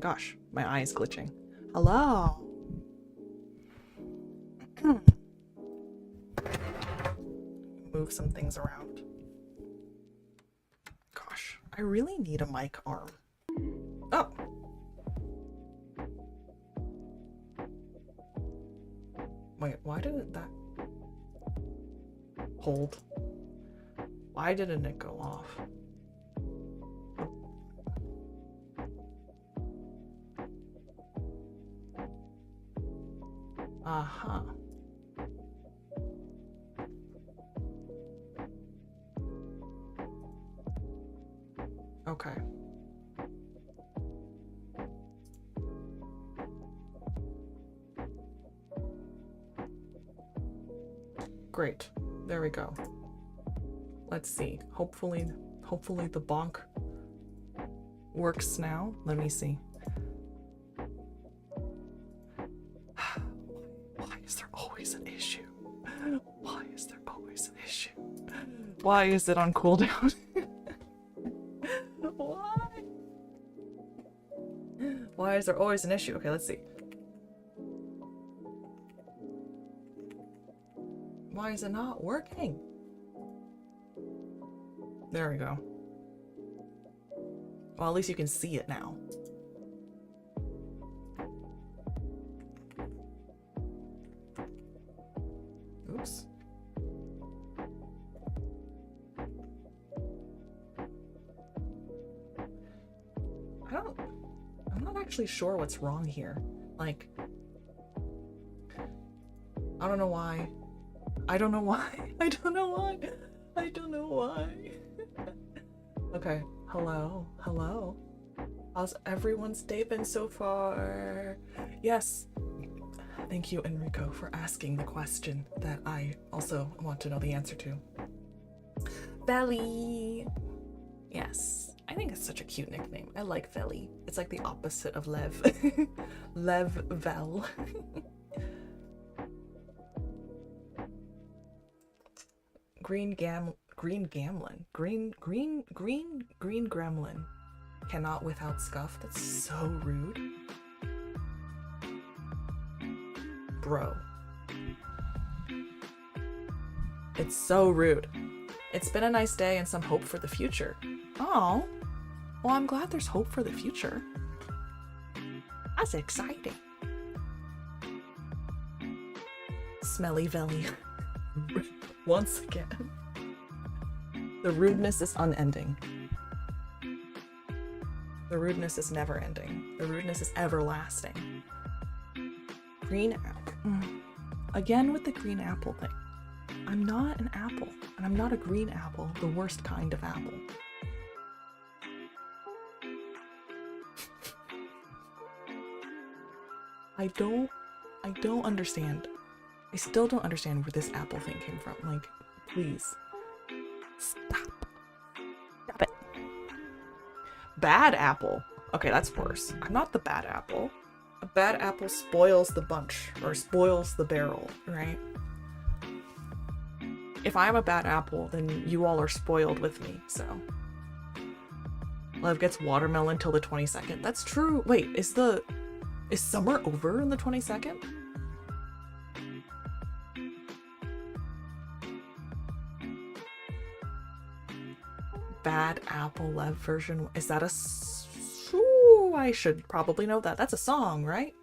gosh, my eye is glitching. Hello. Move some things around. Gosh, I really need a mic arm. Oh. Wait, why didn't that hold? Why didn't it go off? Uh-huh. Okay. Great. There we go. Let's see. Hopefully the bonk works now. Let me see. Why is there always an issue? Why is there always an issue? Why is it on cooldown? Why? Why is there always an issue? Okay, let's see. Why is it not working? There we go. Well, at least you can see it now. Oops. I'm not actually sure what's wrong here. Like, I don't know why. I don't know why. I don't know why. I don't know why. Okay. Hello. Hello. How's everyone's day been so far? Yes. Thank you, Enrico, for asking the question that I also want to know the answer to. Belly. Yes. I think it's such a cute nickname. I like Veli. It's like the opposite of Lev. Lev Vel. Green gremlin. Green gremlin. Cannot without scuff. That's so rude. Bro. It's so rude. It's been a nice day and some hope for the future. Oh. Well, I'm glad there's hope for the future. That's exciting. Smelly Veli. Once again. The rudeness is unending. The rudeness is never ending. The rudeness is everlasting. Green apple. Again with the green apple thing. I'm not an apple, and I'm not a green apple, the worst kind of apple. I don't understand. I still don't understand where this apple thing came from. Like, please. Stop. Stop it. Bad apple. Okay, that's worse. I'm not the bad apple. A bad apple spoils the bunch, or spoils the barrel, right? If I'm a bad apple, then you all are spoiled with me, so. Lev gets watermelon till the 22nd. That's true. Wait, is summer over in the 22nd? Bad apple Lev version. Is that a... Ooh, I should probably know that. That's a song, right?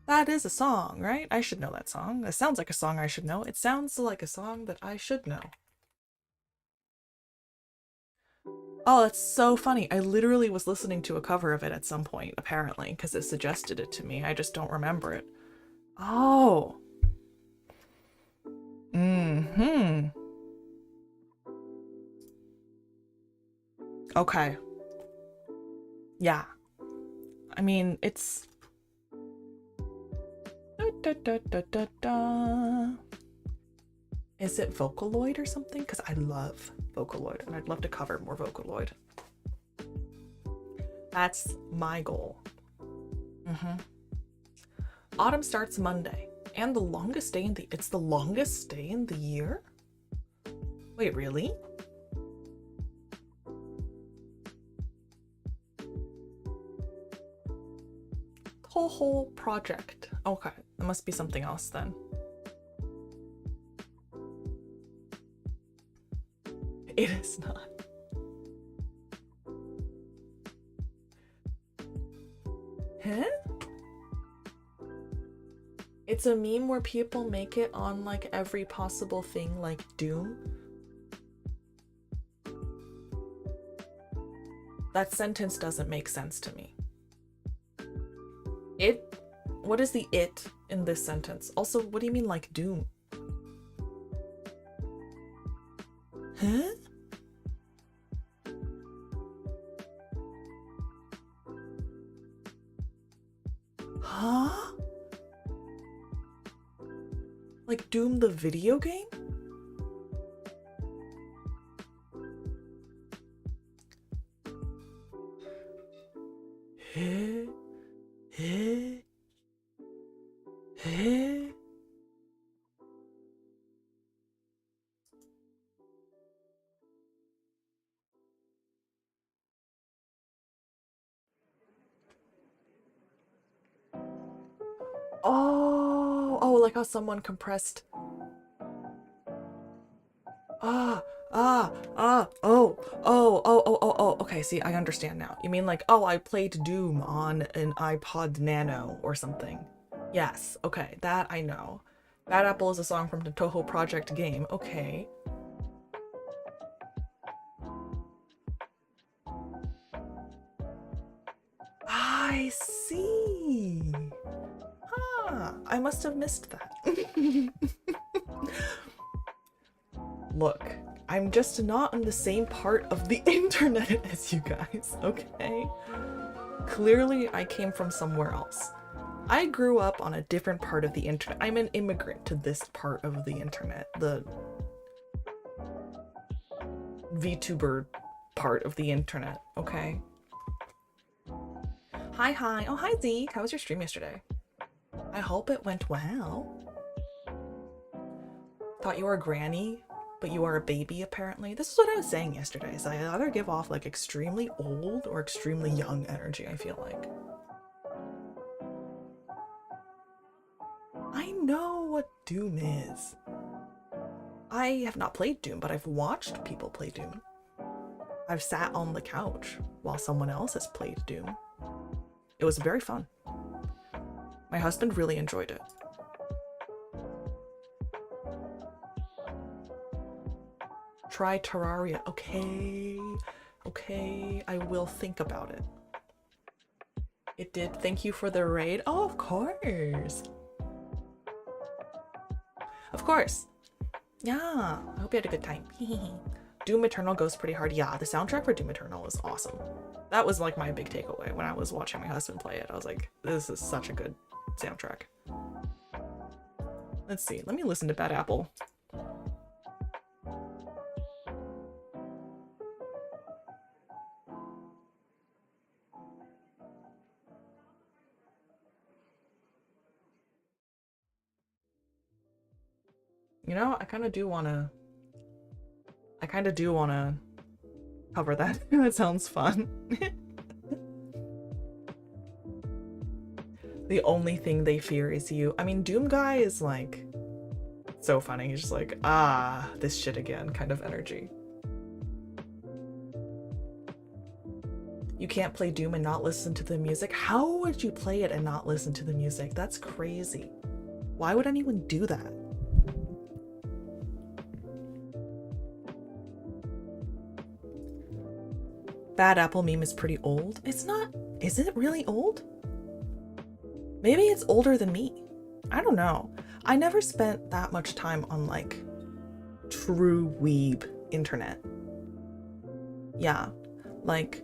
That is a song, right? I should know that song. It sounds like a song I should know. It sounds like a song that I should know. Oh, that's so funny. I literally was listening to a cover of it at some point, apparently, because it suggested it to me. I just don't remember it. Oh. Mm-hmm. Okay. Yeah. I mean, it's... Da, da, da, da, da. Is it Vocaloid or something? Because I love Vocaloid, and I'd love to cover more Vocaloid. That's my goal. Autumn starts Monday, and the longest day in the... It's the longest day in the year? Wait, really? Toho project. Okay, it must be something else then. It is not. Huh? It's a meme where people make it on like every possible thing, like Doom. That sentence doesn't make sense to me. What is the it in this sentence? Also, what do you mean like Doom? Huh? Huh? Like Doom the video game? Oh, like how someone compressed. Okay, see, I understand now. You mean like, oh, I played Doom on an iPod Nano or something. Yes, okay, that I know. Bad Apple is a song from the Toho Project game. Okay. I see. Huh, I must have missed that. Look, I'm just not on the same part of the internet as you guys, okay? Clearly, I came from somewhere else. I grew up on a different part of the internet. I'm an immigrant to this part of the internet, the VTuber part of the internet, okay? Hi. Oh, hi, Zeke. How was your stream yesterday? I hope it went well. Thought you were a granny, but you are a baby, apparently. This is what I was saying yesterday, is I either give off, like, extremely old or extremely young energy, I feel like. I know what Doom is. I have not played Doom, but I've watched people play Doom. I've sat on the couch while someone else has played Doom. It was very fun. My husband really enjoyed it. Try Terraria. Okay, I will think about it. It did. Thank you for the raid. Oh, of course. Of course. Yeah, I hope you had a good time. Doom Eternal goes pretty hard. Yeah, the soundtrack for Doom Eternal is awesome. That was like my big takeaway when I was watching my husband play it. I was like, this is such a good soundtrack. Let's see. Let me listen to Bad Apple. You know, I kind of do want to cover that. That sounds fun. The only thing they fear is you. I mean, Doom Guy is like so funny. He's just like, ah, this shit again kind of energy. You can't play Doom and not listen to the music? How would you play it and not listen to the music? That's crazy. Why would anyone do that? Bad Apple meme is pretty old. It's not. Is it really old? Maybe it's older than me. I don't know. I never spent that much time on like true weeb internet. Yeah, like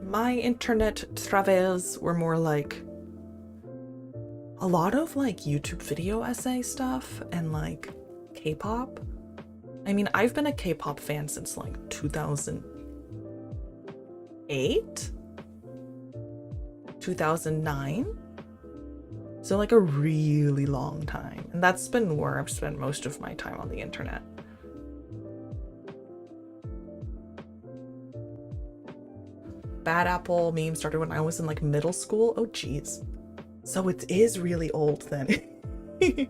my internet travels were more like a lot of like YouTube video essay stuff and like K-pop. I mean, I've been a K-pop fan since like 2008? 2009? So like a really long time. And that's been where I've spent most of my time on the internet. Bad Apple meme started when I was in like middle school. Oh geez. So it is really old then. You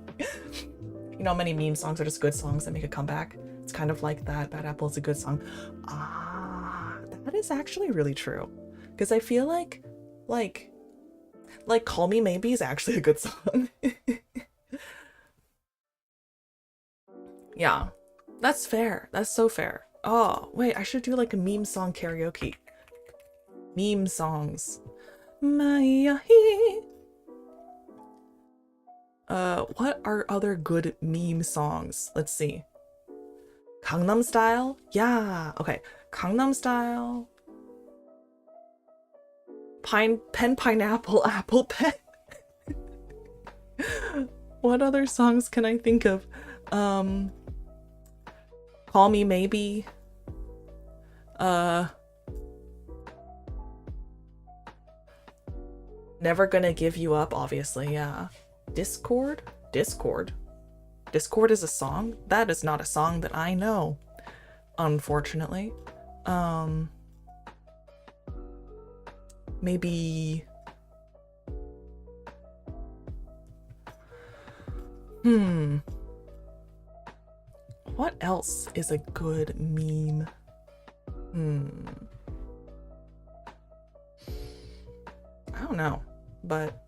know, many meme songs are just good songs that make a comeback. It's kind of like that. Bad Apple is a good song. Ah, that is actually really true. Because I feel like Call Me Maybe is actually a good song. Yeah, that's fair. That's so fair. Oh, wait, I should do like a meme song karaoke. Meme songs. What are other good meme songs? Let's see. Gangnam Style? Yeah, okay. Gangnam Style. Pineapple, apple pen. What other songs can I think of? Call Me Maybe. Never Gonna Give You Up, obviously, yeah. Discord? Discord is a song? That is not a song that I know, unfortunately. Maybe... What else is a good meme? I don't know, but...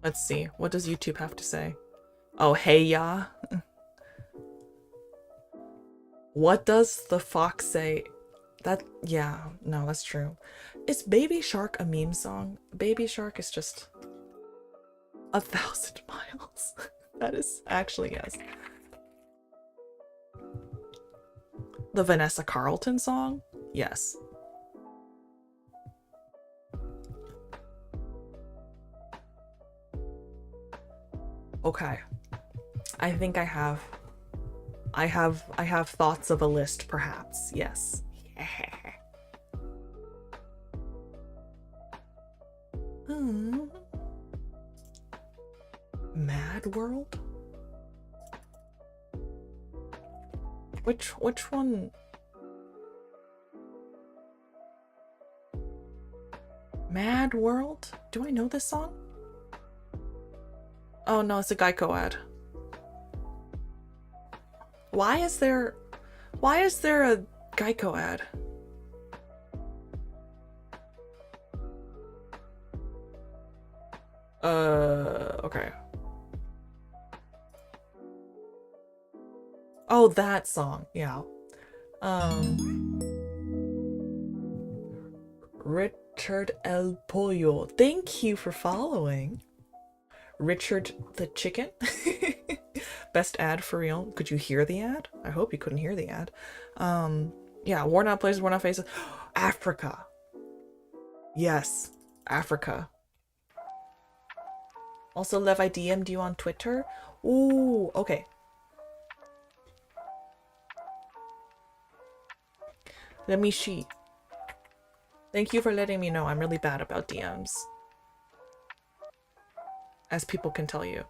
Let's see. What does YouTube have to say? Oh, hey ya. What does the fox say? That, yeah, no, that's true. Is Baby Shark a meme song? Baby Shark is just 1,000 miles. That is actually, yes. The Vanessa Carlton song? Yes. Okay. I think I have thoughts of a list, perhaps. Yes. Mad World? Which one? Mad World? Do I know this song? Oh no, it's a Geico ad. Why is there a Geico ad? Okay. Oh, that song, yeah. Richard El Pollo, thank you for following. Richard the Chicken. Best ad for real. Could you hear the ad? I hope you couldn't hear the ad. Yeah, worn out places, worn out faces. Africa. Yes, Africa. Also, Lev, I DM'd you on Twitter. Ooh, okay. Let me see. Thank you for letting me know. I'm really bad about DMs, as people can tell you.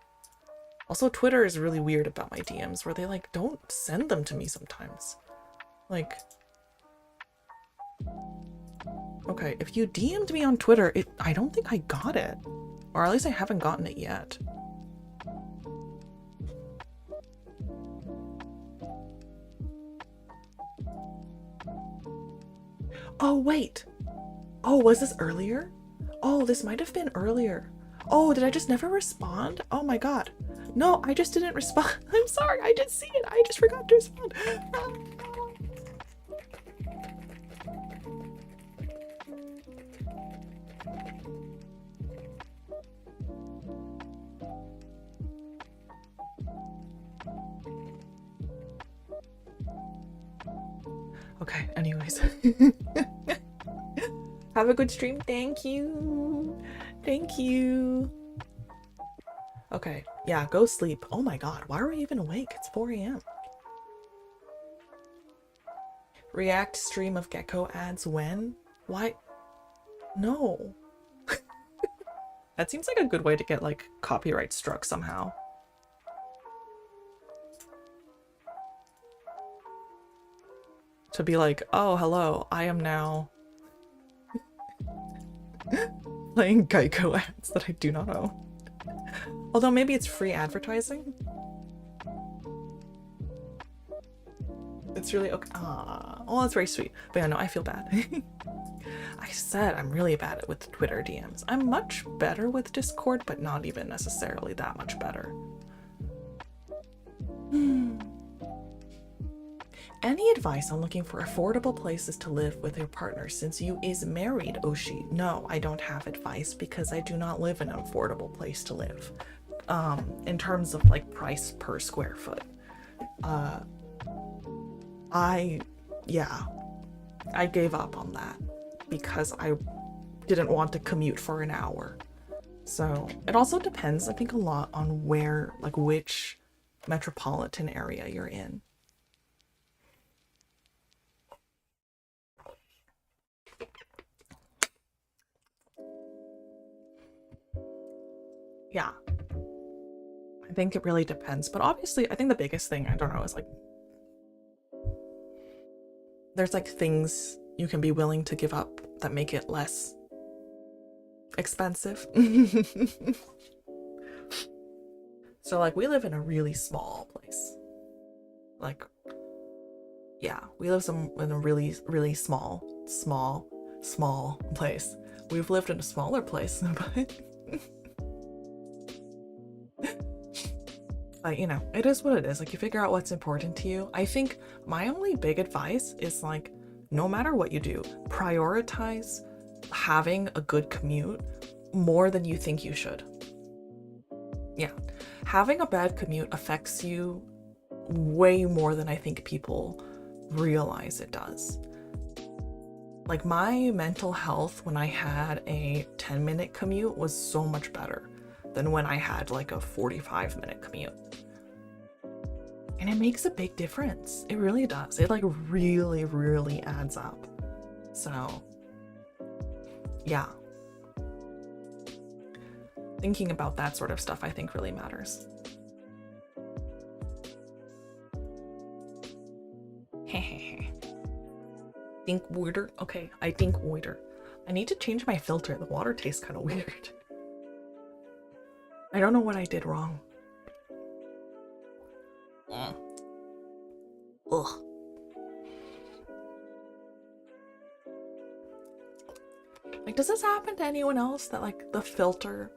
Also, Twitter is really weird about my DMs, where they like don't send them to me sometimes. Like, okay, if you DM'd me on Twitter, I don't think I got it, or at least I haven't gotten it yet. Oh wait, oh, was this earlier? Oh, this might have been earlier. Oh, did I just never respond? Oh my god. No, I just didn't respond. I'm sorry, I did see it. I just forgot to respond. Okay, anyways. Have a good stream. Thank you. Thank you. Okay, yeah, go sleep. Oh my god, why are we even awake? It's 4 a.m. React stream of Gecko ads when? Why? No. That seems like a good way to get like copyright struck somehow. To be like, oh, hello, I am now Playing Geico ads that I do not own. Although maybe it's free advertising. It's really okay. Oh, that's very sweet. But yeah, no, I feel bad. I said I'm really bad with Twitter DMs. I'm much better with Discord, but not even necessarily that much better. Any advice on looking for affordable places to live with your partner since you is married, Oshi? No, I don't have advice because I do not live in an affordable place to live. In terms of like price per square foot. I gave up on that because I didn't want to commute for an hour. So it also depends, I think, a lot on where, like which metropolitan area you're in. Yeah. I think it really depends. But obviously, I think the biggest thing, I don't know, is like there's like things you can be willing to give up that make it less expensive. So like we live in a really small place. Like, yeah, we live in a really, really small place. We've lived in a smaller place, but you know, it is what it is. Like you figure out what's important to you. I think my only big advice is like, no matter what you do, prioritize having a good commute more than you think you should. Yeah, having a bad commute affects you way more than I think people realize it does. Like my mental health when I had a 10-minute commute was so much better than when I had like a 45-minute commute. And it makes a big difference. It really does. It like really, really adds up. So yeah. Thinking about that sort of stuff I think really matters. Think weirder? Okay, I think weirder. I need to change my filter. The water tastes kind of weird. I don't know what I did wrong. Ugh. Like, does this happen to anyone else that like the filter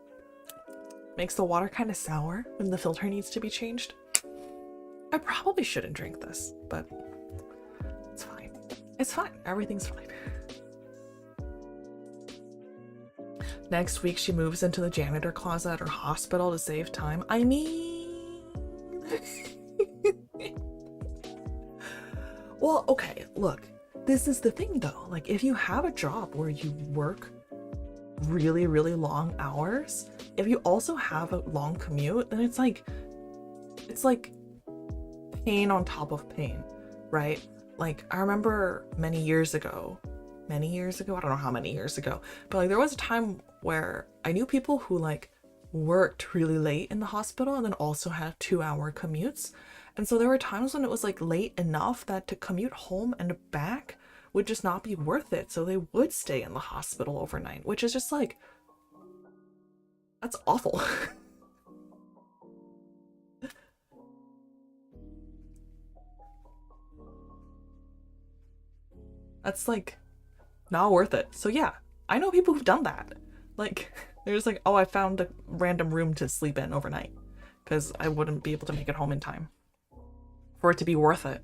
makes the water kind of sour when the filter needs to be changed? I probably shouldn't drink this, but it's fine. It's fine. Everything's fine. Next week, she moves into the janitor closet at her hospital to save time. I mean... Well, okay, look. This is the thing, though. Like, if you have a job where you work really, really long hours, if you also have a long commute, then it's like pain on top of pain, right? Like, I remember many years ago, I don't know how many years ago, but like there was a time where I knew people who like worked really late in the hospital and then also had 2-hour commutes. And so there were times when it was like late enough that to commute home and back would just not be worth it. So they would stay in the hospital overnight, which is just like, that's awful. That's like not worth it. So yeah, I know people who've done that. Like, they're just like, oh, I found a random room to sleep in overnight because I wouldn't be able to make it home in time for it to be worth it.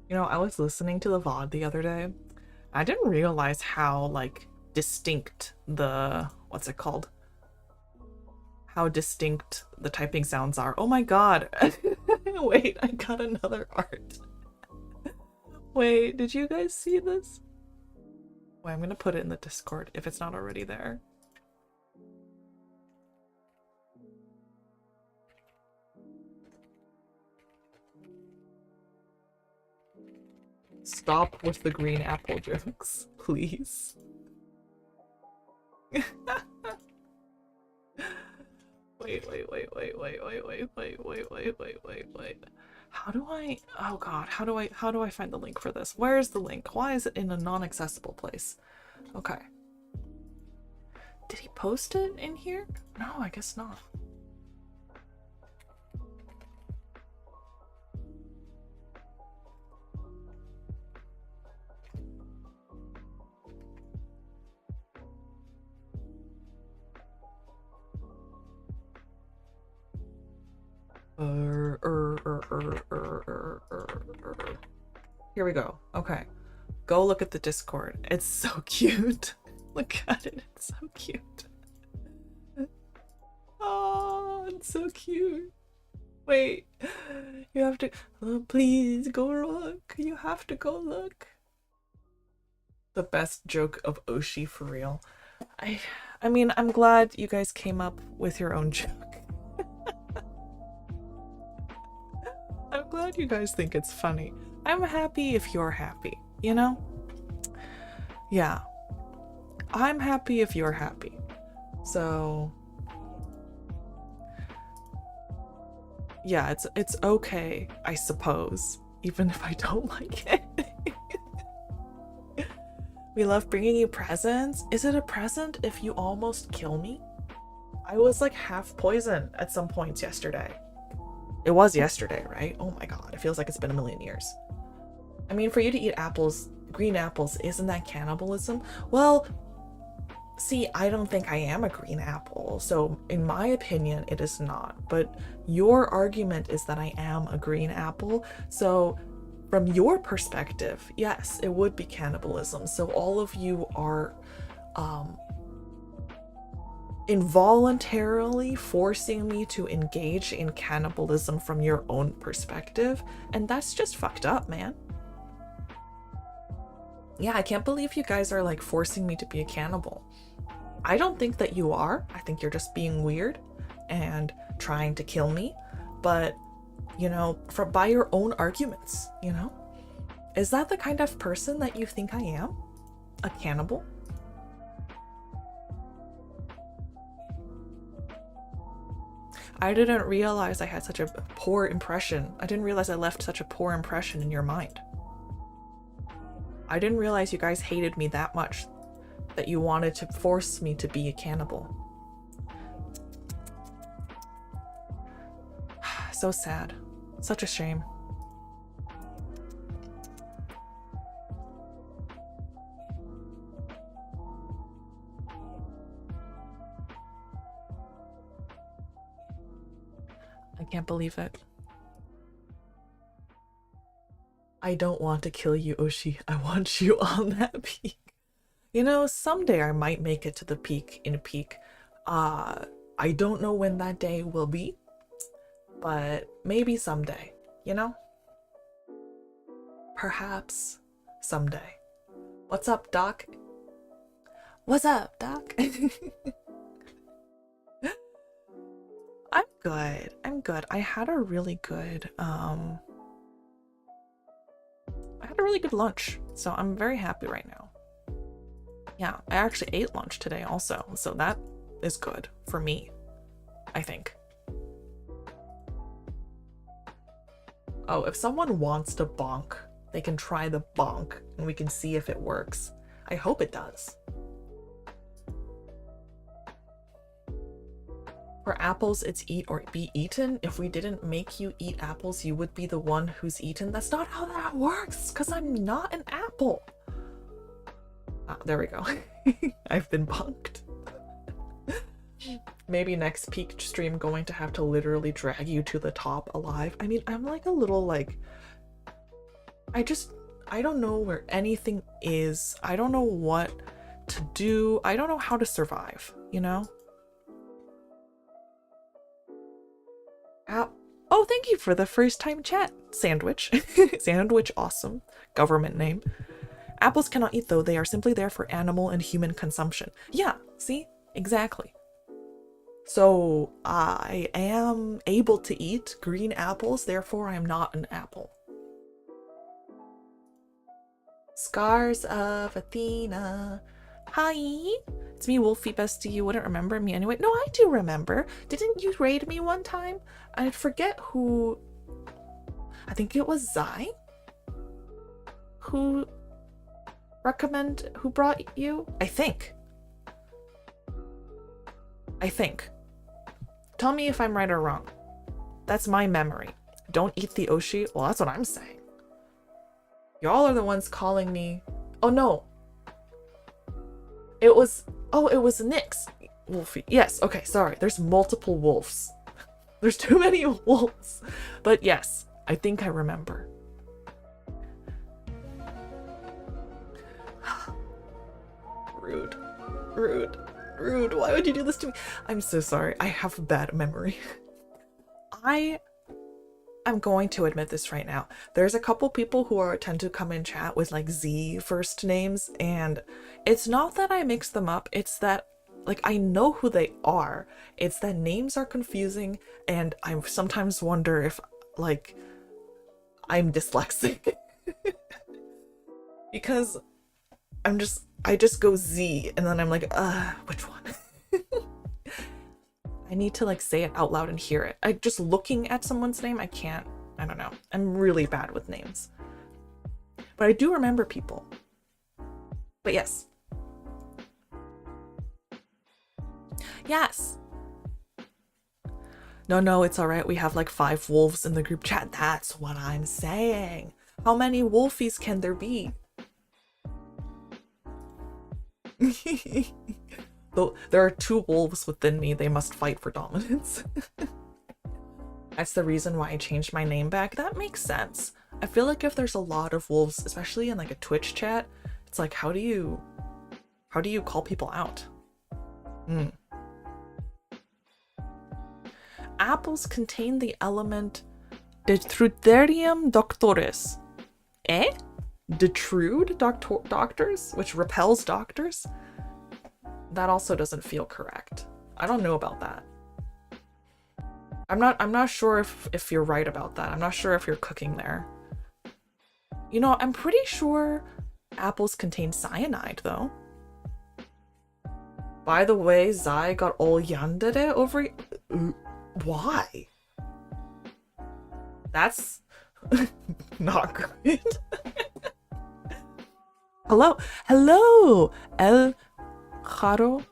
You know, I was listening to the VOD the other day. I didn't realize how like distinct the, what's it called? How distinct the typing sounds are. Oh my god. Wait, I got another art. Wait, did you guys see this? Wait, I'm gonna put it in the Discord if it's not already there. Stop with the green apple jokes, please. Wait. How do I, oh god, how do I find the link for this? Where is the link? Why is it in a non-accessible place? Okay. Did he post it in here? No, I guess not. Here we go. Okay. Go look at the Discord. It's so cute. Look at it. It's so cute. Oh, it's so cute. Wait. You have to... Oh, please go look. You have to go look. The best joke of Oshi for real. I mean, I'm glad you guys came up with your own joke. I'm glad you guys think it's funny. I'm happy if you're happy, you know? Yeah. I'm happy if you're happy. So... yeah, it's okay, I suppose, even if I don't like it. We love bringing you presents. Is it a present if you almost kill me? I was like half poisoned at some points yesterday. It was yesterday, right? Oh my god, it feels like it's been a million years. I mean, for you to eat apples, green apples, isn't that cannibalism? Well, see, I don't think I am a green apple, so in my opinion, it is not. But your argument is that I am a green apple, so from your perspective, yes, it would be cannibalism. So all of you are involuntarily forcing me to engage in cannibalism from your own perspective, and that's just fucked up, man. Yeah, I can't believe you guys are like forcing me to be a cannibal. I don't think that you are. I think you're just being weird and trying to kill me, but you know, by your own arguments, you know? Is that the kind of person that you think I am? A cannibal? I didn't realize I had such a poor impression. I didn't realize I left such a poor impression in your mind. I didn't realize you guys hated me that much, that you wanted to force me to be a cannibal. So sad. Such a shame. I can't believe it. I don't want to kill you, Oshi. I want you on that peak. You know, someday I might make it to the peak in a peak. I don't know when that day will be, but maybe someday, you know? Perhaps someday. What's up, Doc? What's up, Doc? I'm good. I'm good. I had a really good lunch, so I'm very happy right now. Yeah, I actually ate lunch today also, so that is good for me, I think. Oh, if someone wants to bonk, they can try the bonk and we can see if it works. I hope it does. For apples, it's eat or be eaten. If we didn't make you eat apples, you would be the one who's eaten. That's not how that works, because I'm not an apple. Ah, there we go. I've been punked. Maybe next peak stream going to have to literally drag you to the top alive. I mean, I'm like a little like... I don't know where anything is. I don't know what to do. I don't know how to survive, you know? Oh, thank you for the first time chat. Sandwich. Sandwich, awesome. Government name. Apples cannot eat though. They are simply there for animal and human consumption. Yeah, see? Exactly. So I am able to eat green apples, therefore I am not an apple. Scars of Athena. Hi. It's me, Wolfie Bestie. You wouldn't remember me anyway. No, I do remember. Didn't you raid me one time? I forget who. I think it was Zai who brought you? I think. Tell me if I'm right or wrong. That's my memory. Don't eat the Oshi. Well, that's what I'm saying. Y'all are the ones calling me. Oh no. It was Nyx. Wolfie. Yes, okay, sorry. There's multiple wolves. There's too many wolves. But yes, I think I remember. Rude. Rude. Rude. Why would you do this to me? I'm so sorry. I have a bad memory. I'm going to admit this right now. There's a couple people who tend to come in chat with like Z first names, and it's not that I mix them up, it's that like I know who they are. It's that names are confusing, and I sometimes wonder if like I'm dyslexic. Because I just go Z and then I'm like, which one? I need to like say it out loud and hear it. I just looking at someone's name, I don't know. I'm really bad with names. But I do remember people. But yes. Yes. No, it's all right. We have like 5 wolves in the group chat. That's what I'm saying. How many wolfies can there be? Though there are 2 wolves within me, they must fight for dominance. That's the reason why I changed my name back. That makes sense. I feel like if there's a lot of wolves, especially in like a Twitch chat, it's like, how do you call people out? Apples contain the element Deuterium doctoris. Eh? Detrude doctors, which repels doctors? That also doesn't feel correct. I don't know about that. I'm not sure if you're right about that. I'm not sure if you're cooking there. You know, I'm pretty sure apples contain cyanide though. By the way, Zai got all yandere over. Why? That's not good. Hello, El Jaro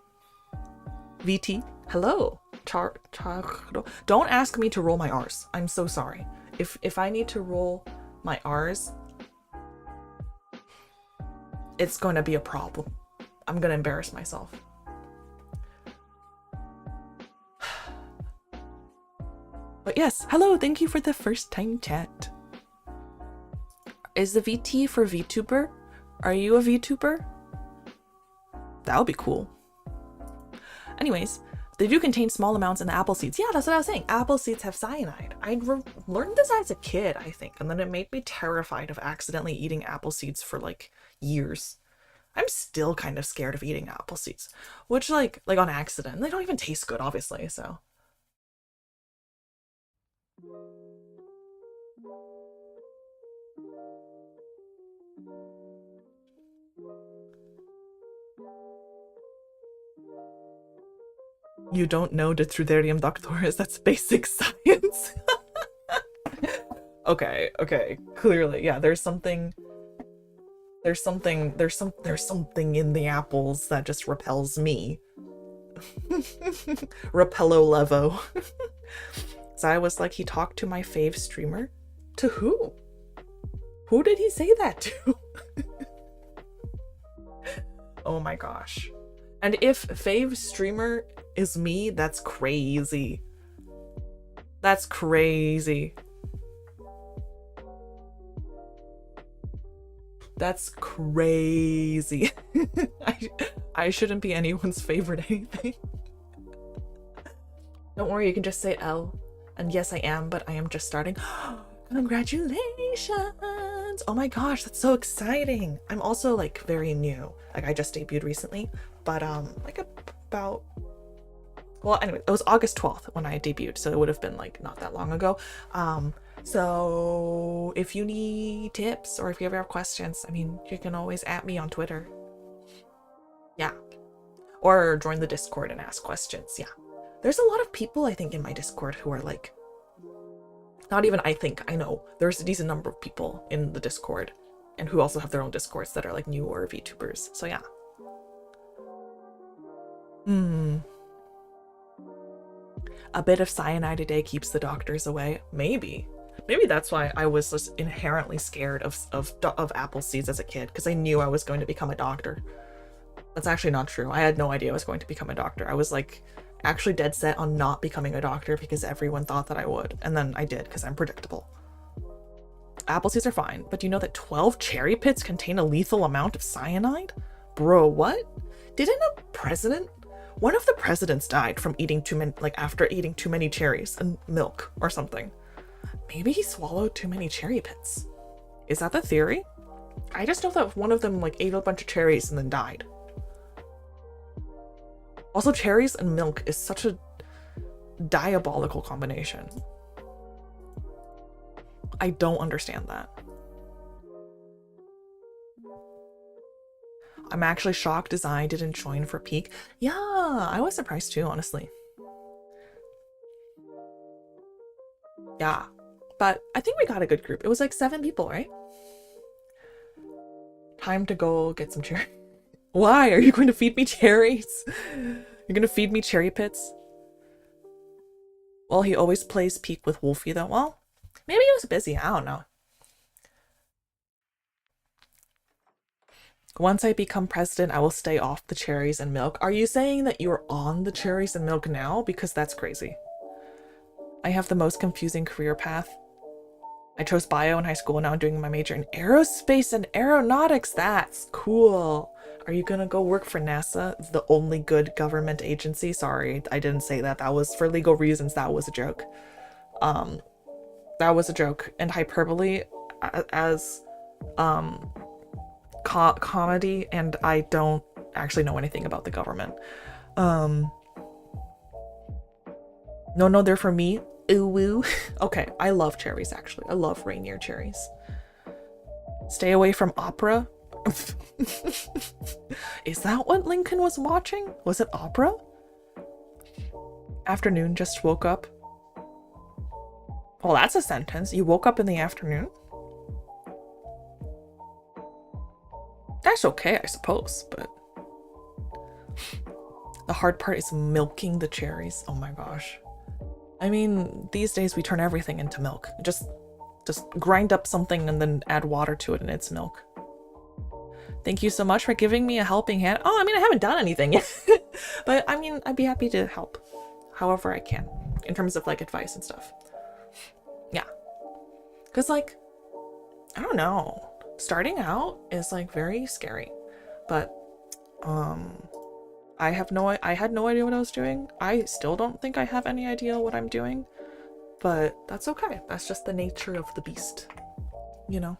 VT. Hello, Charo. Don't ask me to roll my R's. I'm so sorry. If I need to roll my R's, it's going to be a problem. I'm going to embarrass myself. But yes, hello, thank you for the first time chat. Is the VT for VTuber? Are you a VTuber? That would be cool. Anyways, they do contain small amounts in the apple seeds. Yeah, that's what I was saying. Apple seeds have cyanide. I learned this as a kid, I think, and then it made me terrified of accidentally eating apple seeds for like years. I'm still kind of scared of eating apple seeds, which like on accident. They don't even taste good, obviously, so. You don't know Deuterium doctoris, that's basic science. Okay, clearly, yeah, there's something in the apples that just repels me. Repello levo. So I was like, he talked to my fave streamer? To who? Who did he say that to? Oh my gosh. And if fave streamer is me, that's crazy. That's crazy. That's crazy. I shouldn't be anyone's favorite anything. Don't worry, you can just say L. And yes, I am, but I am just starting. Congratulations! Oh my gosh, that's so exciting. I'm also like very new. Like I just debuted recently, but like about, well, anyway, it was August 12th when I debuted, so it would have been like not that long ago. So if you need tips or if you ever have questions, I mean, you can always at me on Twitter. Yeah. Or join the Discord and ask questions. Yeah. There's a lot of people, I think, in my Discord who are like, not even I think, I know. There's a decent number of people in the Discord and who also have their own Discords that are like newer VTubers. So yeah. A bit of cyanide a day keeps the doctors away. Maybe that's why I was just inherently scared of apple seeds as a kid, because I knew I was going to become a doctor. That's actually not true. I had no idea I was going to become a doctor. I was like actually dead set on not becoming a doctor because everyone thought that I would, and then I did because I'm predictable. Apple seeds are fine, but do you know that 12 cherry pits contain a lethal amount of cyanide? Bro, what? Didn't a president? One of the presidents died from eating too many, like after eating too many cherries and milk or something. Maybe he swallowed too many cherry pits. Is that the theory? I just know that one of them like ate a bunch of cherries and then died. Also, cherries and milk is such a diabolical combination. I don't understand that. I'm actually shocked as I didn't join for peak. Yeah, I was surprised too, honestly. Yeah, but I think we got a good group. It was like 7 people, right? Time to go get some cherry. Why? Are you going to feed me cherries? You're going to feed me cherry pits? Well, he always plays peak with Wolfie though. Well, maybe he was busy. I don't know. Once I become president, I will stay off the cherries and milk. Are you saying that you're on the cherries and milk now? Because that's crazy. I have the most confusing career path. I chose bio in high school and now I'm doing my major in aerospace and aeronautics. That's cool. Are you gonna go work for NASA? It's the only good government agency. Sorry, I didn't say that. That was for legal reasons. That was a joke. That was a joke. And hyperbole as comedy, and I don't actually know anything about the government. No, they're for me. Ooh woo. Okay, I love cherries actually. I love Rainier cherries. Stay away from opera. Is that what Lincoln was watching? Was it opera? Afternoon, just woke up. Well, that's a sentence. You woke up in the afternoon? That's okay, I suppose, but the hard part is milking the cherries. Oh my gosh. I mean, these days we turn everything into milk. Just grind up something and then add water to it and it's milk. Thank you so much for giving me a helping hand. Oh, I mean, I haven't done anything yet. But I mean, I'd be happy to help however I can in terms of like advice and stuff. Yeah. Because like, I don't know. Starting out is like very scary. But I had no idea what I was doing. I still don't think I have any idea what I'm doing. But that's okay. That's just the nature of the beast. You know?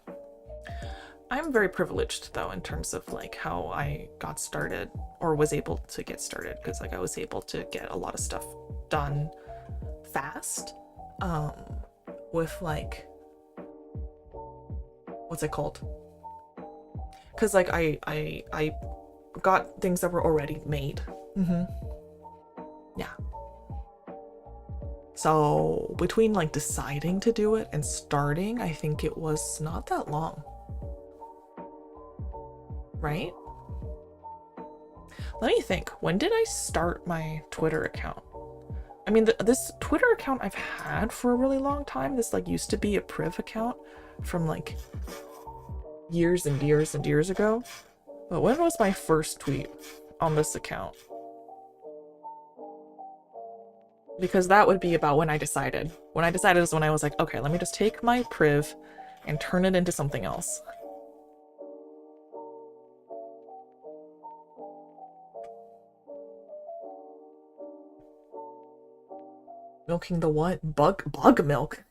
I'm very privileged though in terms of like how I got started or was able to get started, because like I was able to get a lot of stuff done fast with like, what's it called? Because like I got things that were already made. Yeah. So between like deciding to do it and starting, I think it was not that long. Right? Let me think. When did I start my Twitter account? I mean, this Twitter account I've had for a really long time. This like used to be a priv account from like years and years and years ago. But when was my first tweet on this account? Because that would be about when I decided. When I decided is when I was like, okay, let me just take my priv and turn it into something else. Milking the what? Bug milk?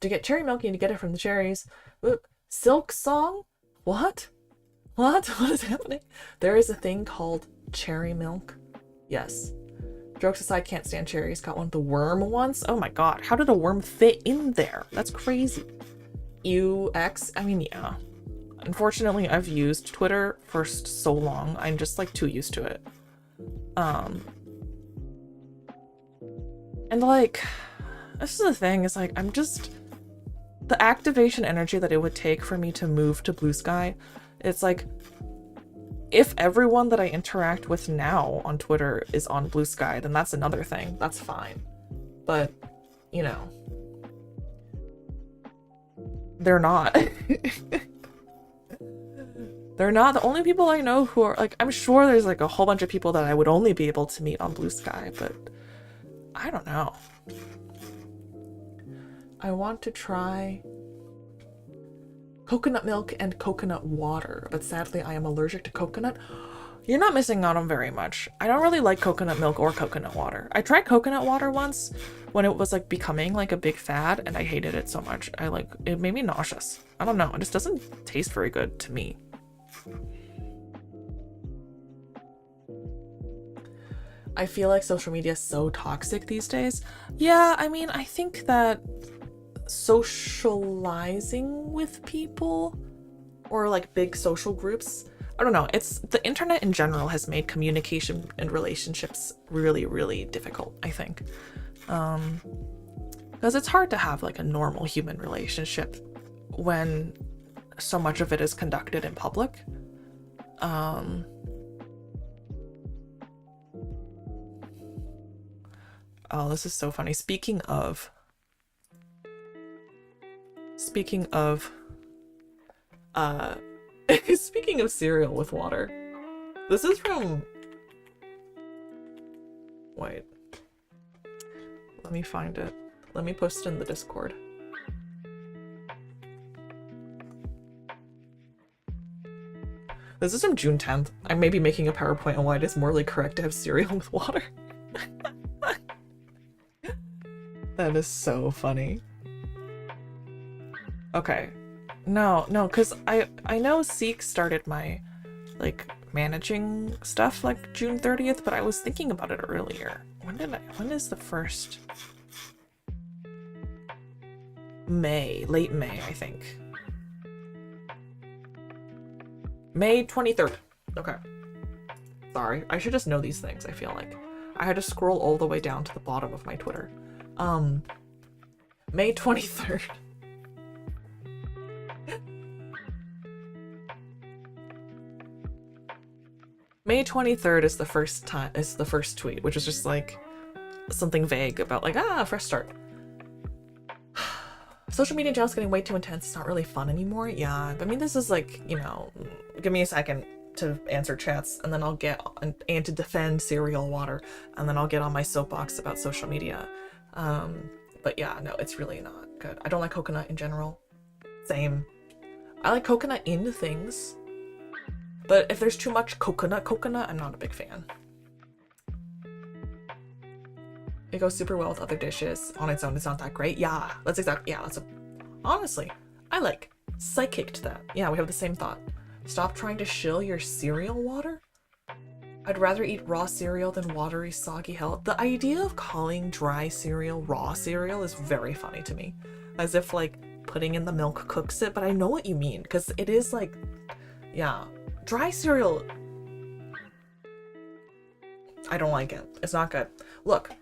To get cherry milk, you need to get it from the cherries. Ooh, silk song? What? What? What is happening? There is a thing called cherry milk. Yes. Jokes aside, can't stand cherries. Got one of the worm ones. Oh my god, how did a worm fit in there? That's crazy. UX, I mean, yeah. Unfortunately, I've used Twitter for so long, I'm just like too used to it. And like, this is the thing, is like, I'm just, the activation energy that it would take for me to move to Blue Sky, it's like, if everyone that I interact with now on Twitter is on Blue Sky, then that's another thing. That's fine. But, you know, they're not. They're not. The only people I know who are, like, I'm sure there's like a whole bunch of people that I would only be able to meet on Blue Sky, but I don't know. I want to try coconut milk and coconut water, but sadly I am allergic to coconut. You're not missing out on very much. I don't really like coconut milk or coconut water. I tried coconut water once when it was like becoming like a big fad, and I hated it so much. It made me nauseous. I don't know, it just doesn't taste very good to me. I feel like social media is so toxic these days. Yeah, I mean, I think that socializing with people or like big social groups, I don't know, it's the internet in general has made communication and relationships really, really difficult, I think. Because it's hard to have like a normal human relationship when so much of it is conducted in public. Oh, this is so funny. Speaking of speaking of cereal with water. This is from, wait, let me find it. Let me post it in the Discord. This is from June 10th. I may be making a PowerPoint on why it is morally correct to have cereal with water. That is so funny. Okay. No, because I know Seek started my, like, managing stuff, like, June 30th, but I was thinking about it earlier. When is the first? Late May, I think. May 23rd. Okay. Sorry, I should just know these things, I feel like. I had to scroll all the way down to the bottom of my Twitter. May 23rd. May 23rd is the first tweet, which is just like something vague about like, fresh start. Social media in general is getting way too intense. It's not really fun anymore. Yeah, I mean, this is like, you know, give me a second to answer chats, and then I'll get on, and to defend cereal water, and then I'll get on my soapbox about social media. But yeah, no, it's really not good. I don't like coconut in general. Same. I like coconut in things, but if there's too much coconut, I'm not a big fan. It goes super well with other dishes. On its own, it's not that great. Yeah, that's exactly, yeah, honestly, I like psychicked that. Yeah, we have the same thought. Stop trying to shill your cereal water? I'd rather eat raw cereal than watery, soggy hell. The idea of calling dry cereal raw cereal is very funny to me. As if, like, putting in the milk cooks it, but I know what you mean, because it is, like, yeah. Dry cereal, I don't like it. It's not good. Look,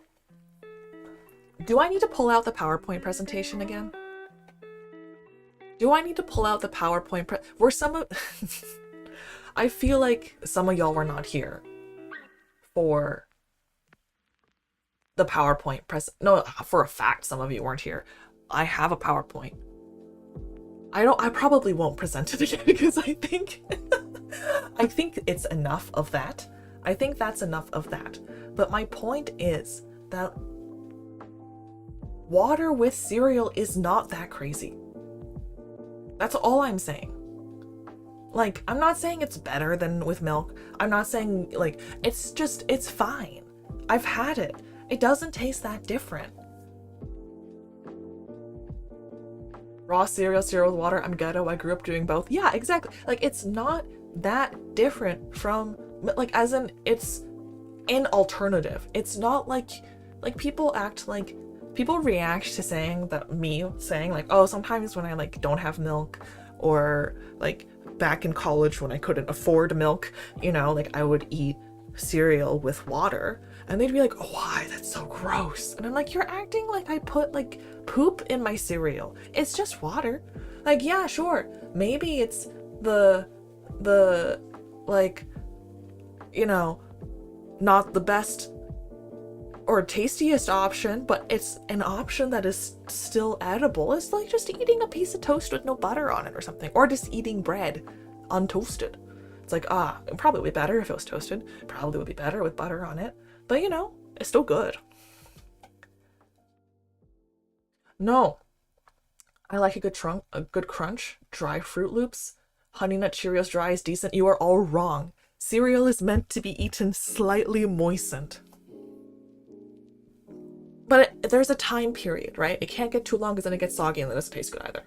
do I need to pull out the PowerPoint presentation again? Do I need to pull out the PowerPoint were some of I feel like some of y'all were not here for the PowerPoint no, for a fact some of you weren't here. I have a PowerPoint. I probably won't present it again because I think I think it's enough of that. I think that's enough of that. But my point is that water with cereal is not that crazy. That's all I'm saying. Like, I'm not saying it's better than with milk. I'm not saying, like, it's just, it's fine. I've had it. It doesn't taste that different. Raw cereal, cereal with water, I'm ghetto, I grew up doing both. Yeah, exactly. Like, it's not that different from, like, as in, it's an alternative. It's not like people act like, people react to saying that, me saying like, oh, sometimes when I like don't have milk, or like back in college when I couldn't afford milk, you know, like I would eat cereal with water, and they'd be like, oh, why, that's so gross. And I'm like, you're acting like I put like poop in my cereal. It's just water. Like, yeah, sure, maybe it's the like, you know, not the best or tastiest option, but it's an option that is still edible. It's like just eating a piece of toast with no butter on it or something, or just eating bread untoasted. It's like, it probably would be better if it was toasted, probably would be better with butter on it, but you know, it's still good. No, I like a good crunch. Dry Fruit Loops, Honey Nut Cheerios dry is decent. You are all wrong. Cereal is meant to be eaten slightly moistened. But there's a time period, right? It can't get too long because then it gets soggy and then it doesn't taste good either.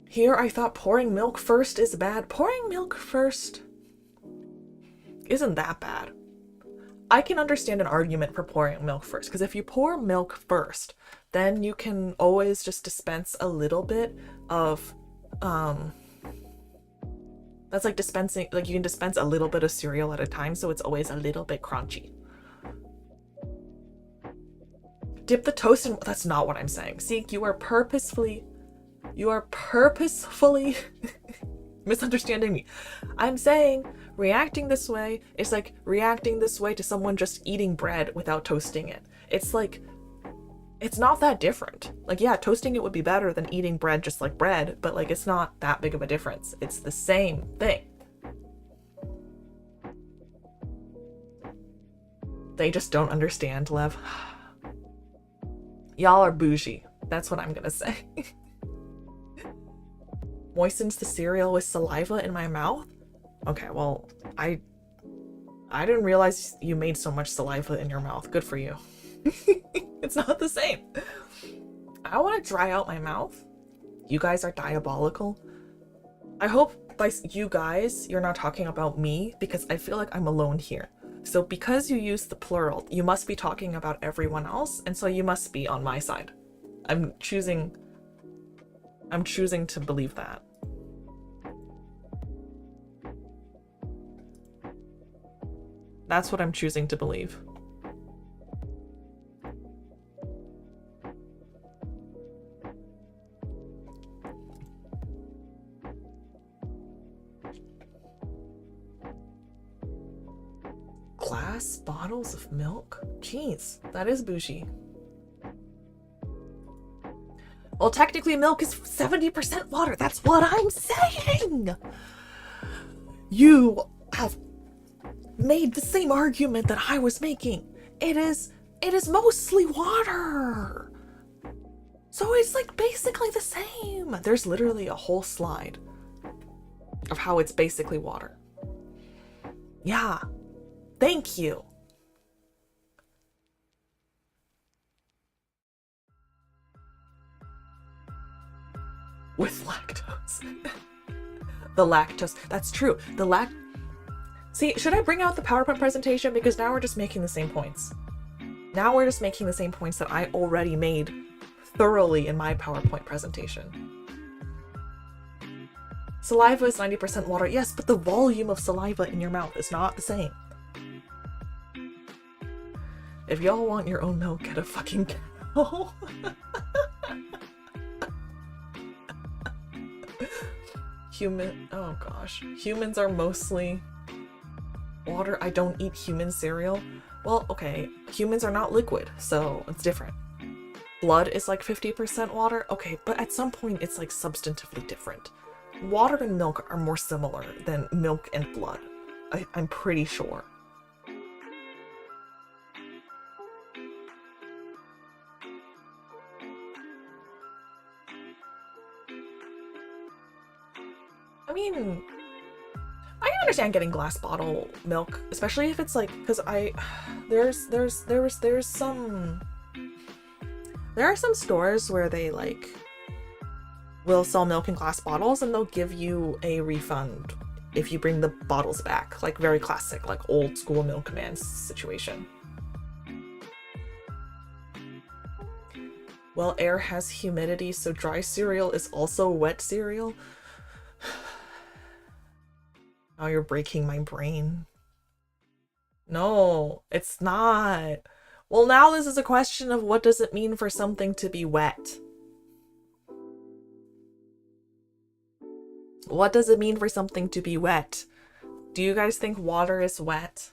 Here I thought pouring milk first is bad. Pouring milk first isn't that bad. I can understand an argument for pouring milk first, because if you pour milk first, then you can always just dispense a little bit of that's like dispensing, like you can dispense a little bit of cereal at a time, so it's always a little bit crunchy. Dip the toast in, that's not what I'm saying. See, you are purposefully misunderstanding me. I'm saying reacting this way is like reacting this way to someone just eating bread without toasting it. It's like, it's not that different. Like, yeah, toasting it would be better than eating bread just like bread, but like it's not that big of a difference. It's the same thing. They just don't understand, Lev. Y'all are bougie. That's what I'm gonna say. Moistens the cereal with saliva in my mouth? Okay, well, I didn't realize you made so much saliva in your mouth. Good for you. It's not the same. I want to dry out my mouth. You guys are diabolical. I hope by you guys, you're not talking about me, because I feel like I'm alone here. So because you use the plural, you must be talking about everyone else, and so you must be on my side. I'm choosing to believe that. That's what I'm choosing to believe. Glass bottles of milk? Jeez, that is bougie. Well, technically milk is 70% water. That's what I'm saying. You have made the same argument that I was making. It is mostly water. So it's like basically the same. There's literally a whole slide of how it's basically water. Yeah. Thank you. With lactose. The lactose. That's true. See, should I bring out the PowerPoint presentation? Because now we're just making the same points. Now we're just making the same points that I already made thoroughly in my PowerPoint presentation. Saliva is 90% water. Yes, but the volume of saliva in your mouth is not the same. If y'all want your own milk, get a fucking cow. Oh gosh. Humans are mostly water. I don't eat human cereal. Well, okay. Humans are not liquid, so it's different. Blood is like 50% water. Okay, but at some point it's like substantively different. Water and milk are more similar than milk and blood. I'm pretty sure. I mean, I can understand getting glass bottle milk, especially if it's like, because there are some stores where they like will sell milk in glass bottles and they'll give you a refund if you bring the bottles back. Like very classic, like old school milkman situation. Well, air has humidity, so dry cereal is also wet cereal. Now you're breaking my brain. No, it's not. Well, now this is a question of what does it mean for something to be wet? What does it mean for something to be wet? Do you guys think water is wet?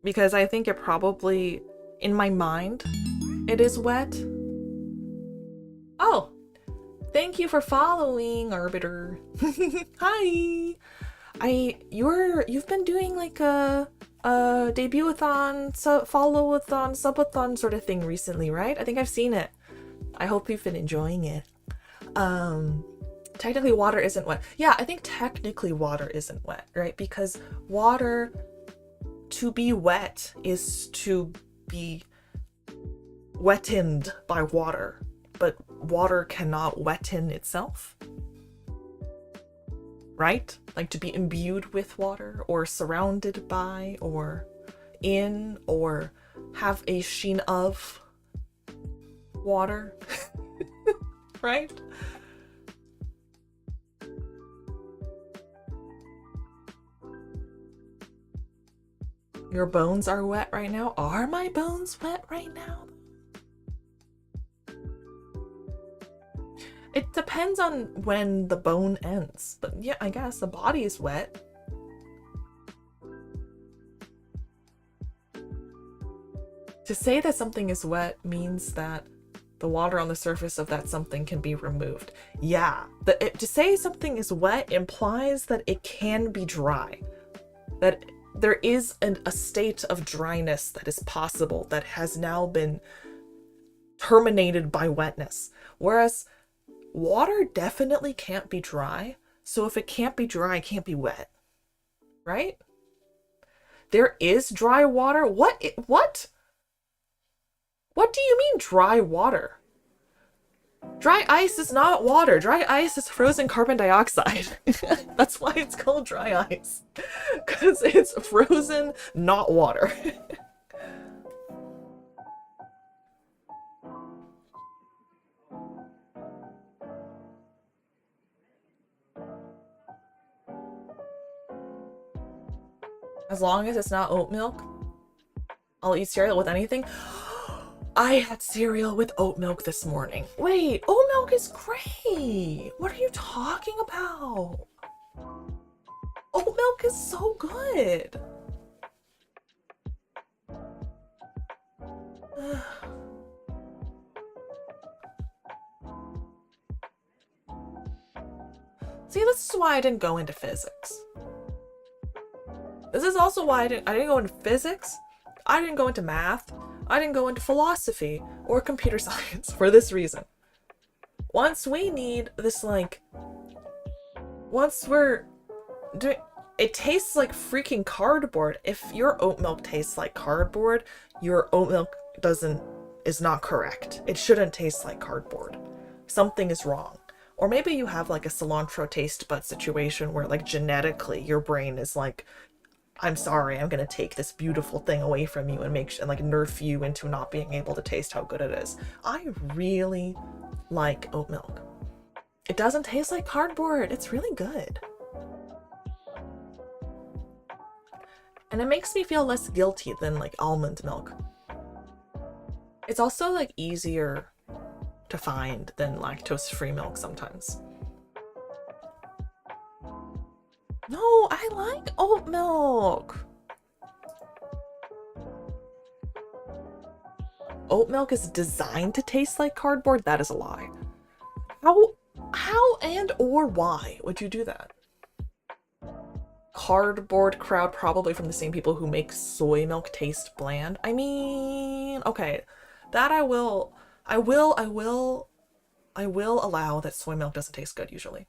Because I think it probably, in my mind, it is wet. Oh, thank you for following, Arbiter. Hi. You've been doing like a debut-a-thon, follow-a-thon, sub-a-thon sort of thing recently, right? I think I've seen it. I hope you've been enjoying it. Technically water isn't wet. Yeah, I think technically water isn't wet, right? Because water, to be wet is to be wettened by water, but water cannot wetten itself, right? Like to be imbued with water or surrounded by or in or have a sheen of water, right? Your bones are wet right now? Are my bones wet right now? It depends on when the bone ends. But yeah, I guess the body is wet. To say that something is wet means that the water on the surface of that something can be removed. Yeah, to say something is wet implies that it can be dry. That there is a state of dryness that is possible that has now been terminated by wetness. Whereas water definitely can't be dry. So if it can't be dry, it can't be wet. Right? There is dry water? What? What? What do you mean dry water? Dry ice is not water. Dry ice is frozen carbon dioxide. That's why it's called dry ice. Because it's frozen, not water. As long as it's not oat milk, I'll eat cereal with anything. I had cereal with oat milk this morning. Wait, oat milk is great. What are you talking about? Oat milk is so good. See, this is why I didn't go into physics. This is also why I didn't go into physics. I didn't go into math. I didn't go into philosophy or computer science for this reason. Once we need this, like, once we're doing, it tastes like freaking cardboard. If your oat milk tastes like cardboard, your oat milk is not correct. It shouldn't taste like cardboard. Something is wrong. Or maybe you have like a cilantro taste bud situation where like genetically your brain is like, I'm sorry, I'm gonna take this beautiful thing away from you and like nerf you into not being able to taste how good it is. I really like oat milk. It doesn't taste like cardboard. It's really good. And it makes me feel less guilty than like almond milk. It's also like easier to find than lactose-free milk sometimes. No, I like oat milk. Oat milk is designed to taste like cardboard? That is a lie. How and or why would you do that? Cardboard crowd, probably from the same people who make soy milk taste bland. I mean, okay, that I will allow that soy milk doesn't taste good usually.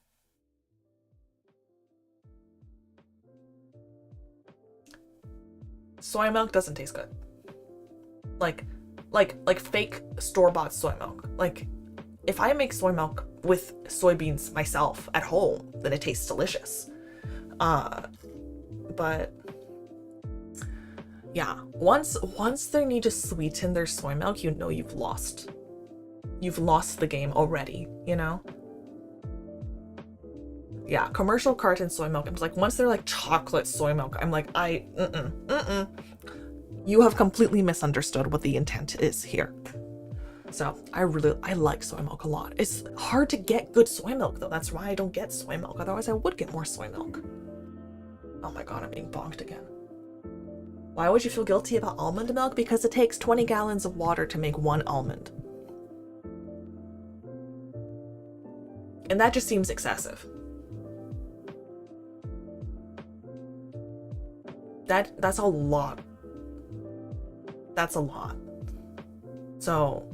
Soy milk doesn't taste good. Like fake store-bought soy milk. Like, if I make soy milk with soybeans myself at home, then it tastes delicious. But yeah, once they need to sweeten their soy milk, you know you've lost the game already, you know? Yeah, commercial carton soy milk, I'm like, once they're like chocolate soy milk, I'm like, you have completely misunderstood what the intent is here. So I like soy milk a lot. It's hard to get good soy milk though. That's why I don't get soy milk. Otherwise I would get more soy milk. Oh my god, I'm being bonked again. Why would you feel guilty about almond milk? Because it takes 20 gallons of water to make 1 almond. And that just seems excessive. That's a lot. That's a lot. So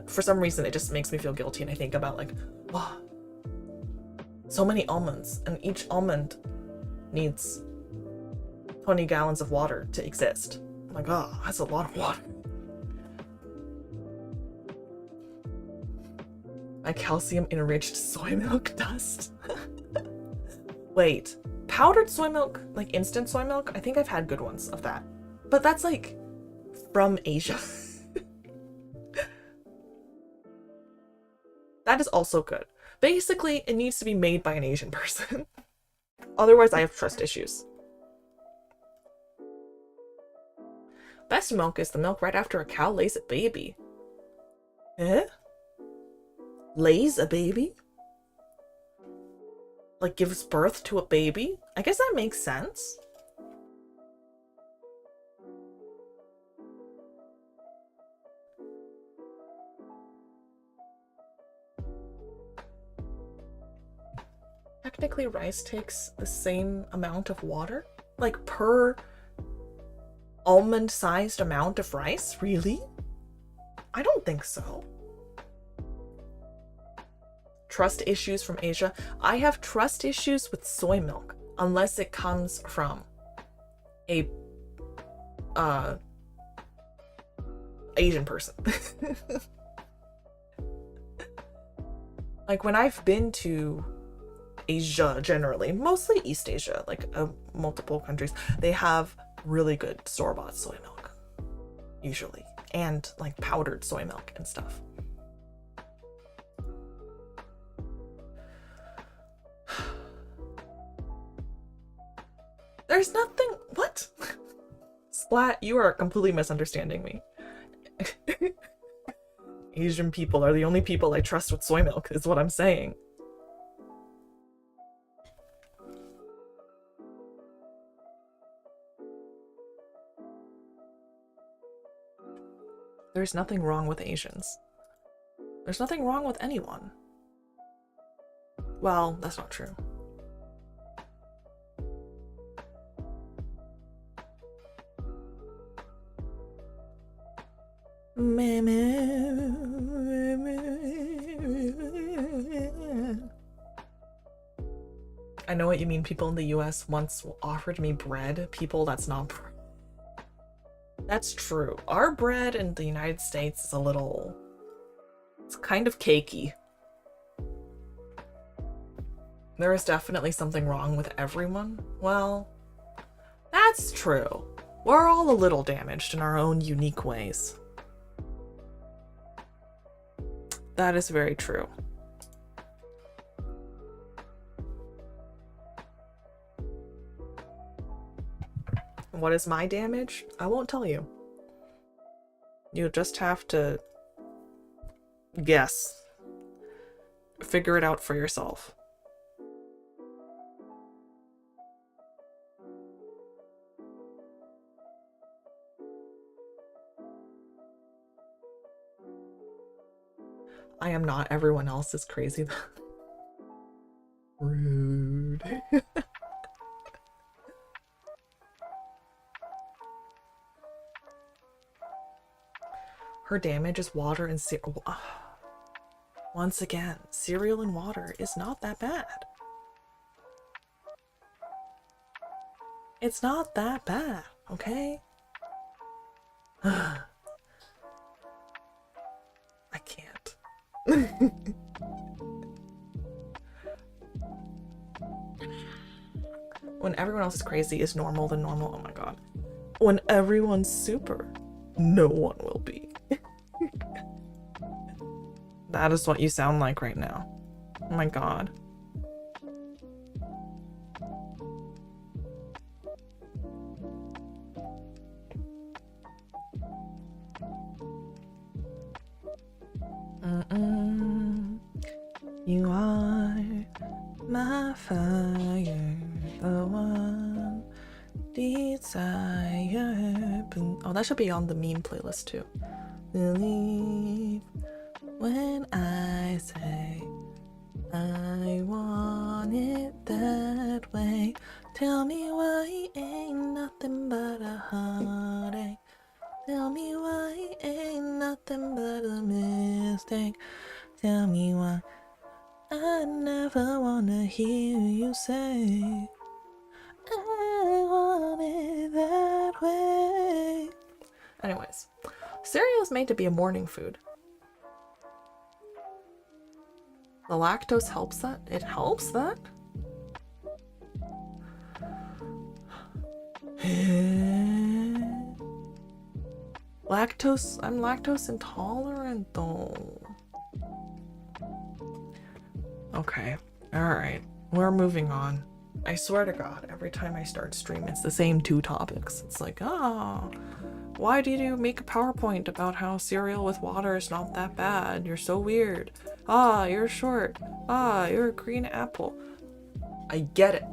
for some reason it just makes me feel guilty, and I think about like, wow, so many almonds, and each almond needs 20 gallons of water to exist. I'm like, oh, that's a lot of water. My calcium enriched soy milk dust. Wait, powdered soy milk, like instant soy milk? I think I've had good ones of that. But that's like from Asia. That is also good. Basically, it needs to be made by an Asian person. Otherwise, I have trust issues. Best milk is the milk right after a cow lays a baby. Eh? Lays a baby? Like gives birth to a baby? I guess that makes sense. Technically, rice takes the same amount of water? Like per almond-sized amount of rice? Really? I don't think so. Trust issues from Asia. I have trust issues with soy milk unless it comes from a Asian person. Like when I've been to Asia generally, mostly East Asia, like multiple countries, they have really good store-bought soy milk usually, and like powdered soy milk and stuff. There's nothing. What? Splat, you are completely misunderstanding me. Asian people are the only people I trust with soy milk, is what I'm saying. There's nothing wrong with Asians. There's nothing wrong with anyone. Well, that's not true. I know what you mean. People in the US once offered me bread. People, that's not bread. That's true. Our bread in the United States is a little... it's kind of cakey. There is definitely something wrong with everyone. Well, that's true. We're all a little damaged in our own unique ways. That is very true. What is my damage? I won't tell you. You just have to guess. Figure it out for yourself. I am not. Everyone else is crazy. Rude. Her damage is water and cereal. Once again, cereal and water is not that bad. It's not that bad, okay? I can't. When everyone else is crazy is normal, then normal. Oh my god. When everyone's super, no one will be. That is what you sound like right now. Oh my god. You are my fire, the one desire. Oh, that should be on the meme playlist too. Believe when I say I want it that way. Tell me why it ain't nothing but a heartache. Tell me why it ain't nothing but a mistake. Tell me why I never wanna hear you say I want it that way. Anyways, cereal is made to be a morning food. The lactose helps that? It helps that? Lactose? I'm lactose intolerant though. Okay, alright. We're moving on. I swear to God, every time I start stream, it's the same two topics. It's like, why did you make a PowerPoint about how cereal with water is not that bad? You're so weird. You're short. You're a green apple. I get it.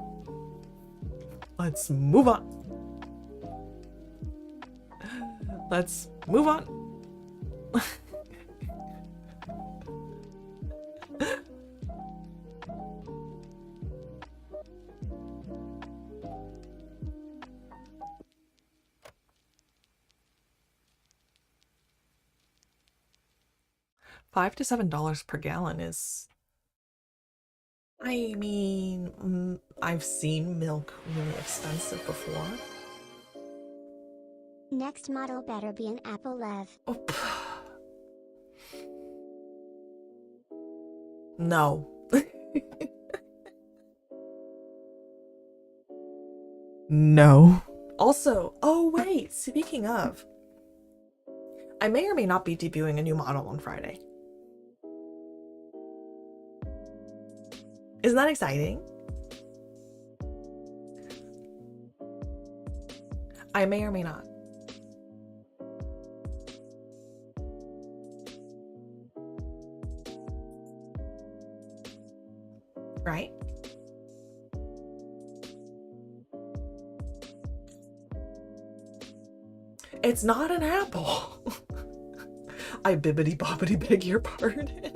Let's move on. Let's move on. $5 to $7 per gallon is... I mean, I've seen milk really expensive before. Next model better be an Apple Lev. Oh, no. No. Also, oh wait, speaking of, I may or may not be debuting a new model on Friday. Isn't that exciting? I may or may not. Right? It's not an apple. I bibbity bobbity beg your pardon.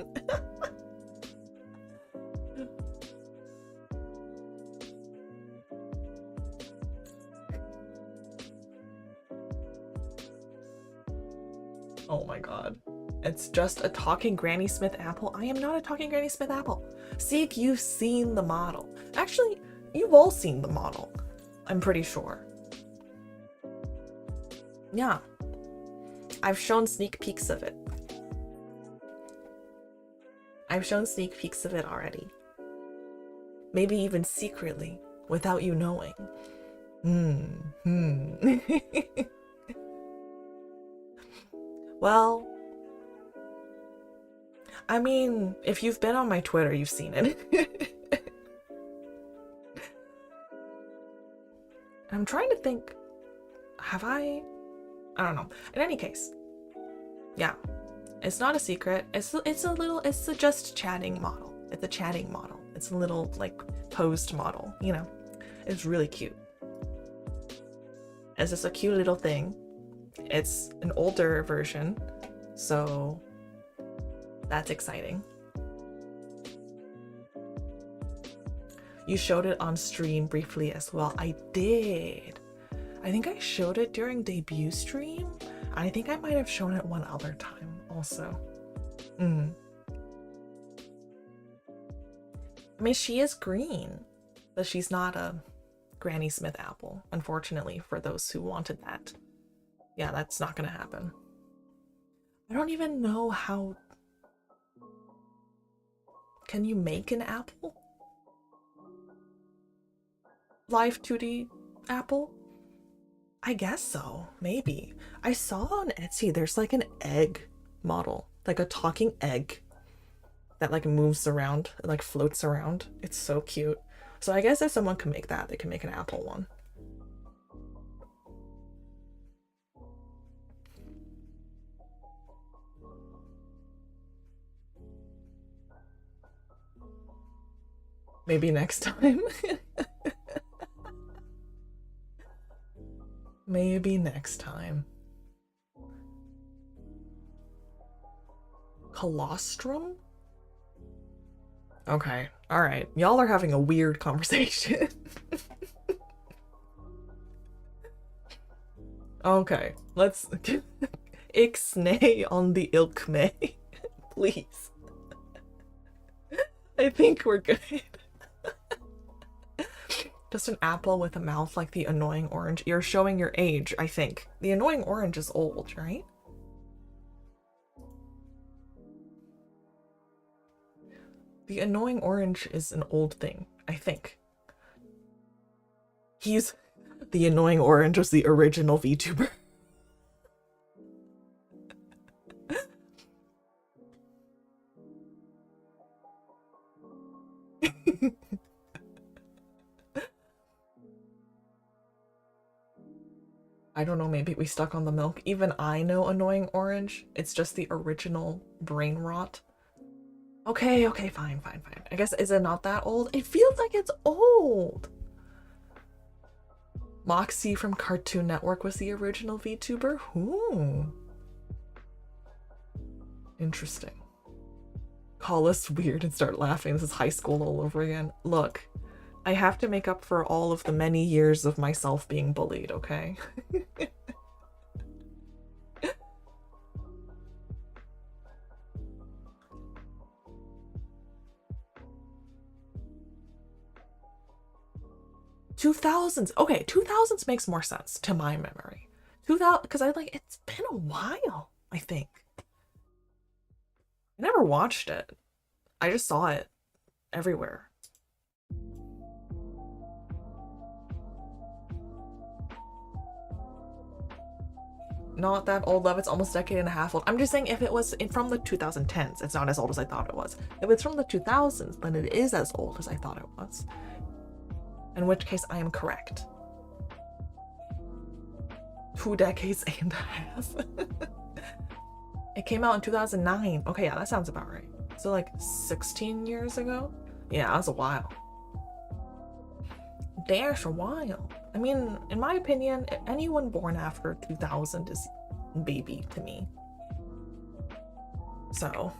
Oh my god. It's just a talking Granny Smith apple. I am not a talking Granny Smith apple. Seek, you've seen the model. Actually, you've all seen the model. I'm pretty sure. Yeah. I've shown sneak peeks of it. I've shown sneak peeks of it already. Maybe even secretly, without you knowing. Well, I mean, if you've been on my Twitter, you've seen it. I'm trying to think, have I don't know. In any case, yeah, it's not a secret. It's a just chatting model. It's a chatting model. It's a little like posed model, you know. It's really cute. It's just a cute little thing. It's an older version, so that's exciting. You showed it on stream briefly as well. I did. I think I showed it during debut stream. I think I might have shown it one other time also. I mean, she is green, but she's not a Granny Smith apple, unfortunately, for those who wanted that. Yeah, that's not gonna happen. I don't even know how... Can you make an apple? live 2D apple? I guess so, maybe. I saw on Etsy there's like an egg model, like a talking egg that like moves around, like floats around. It's so cute. So I guess if someone can make that, they can make an apple one. Maybe next time. Maybe next time. Colostrum? Okay, alright. Y'all are having a weird conversation. Okay, let's ixnay on the ilkme. Please. I think we're good. Just an apple with a mouth like the annoying orange. You're showing your age, I think. The annoying orange is old, right? The annoying orange is an old thing, I think. The annoying orange was the original VTuber. I don't know, maybe we stuck on the milk. Even I know annoying orange. It's just the original brain rot. Okay, fine. I guess, is it not that old? It feels like it's old. Moxie from Cartoon Network was the original VTuber? Interesting. Call us weird and start laughing. This is high school all over again. Look, I have to make up for all of the many years of myself being bullied, okay? $2000s. Okay, 2000s makes more sense to my memory. 2000, because it's been a while, I think. I never watched it. I just saw it everywhere. Not that old, Lev. It's almost a decade and a half old. I'm just saying if it was from the 2010s, it's not as old as I thought it was. If it's from the 2000s, then it is as old as I thought it was. In which case, I am correct. 2 decades and a half. It came out in 2009. Okay, yeah, that sounds about right. So like 16 years ago? Yeah, that's a while. That's a while. I mean, in my opinion, anyone born after 2000 is baby to me. So.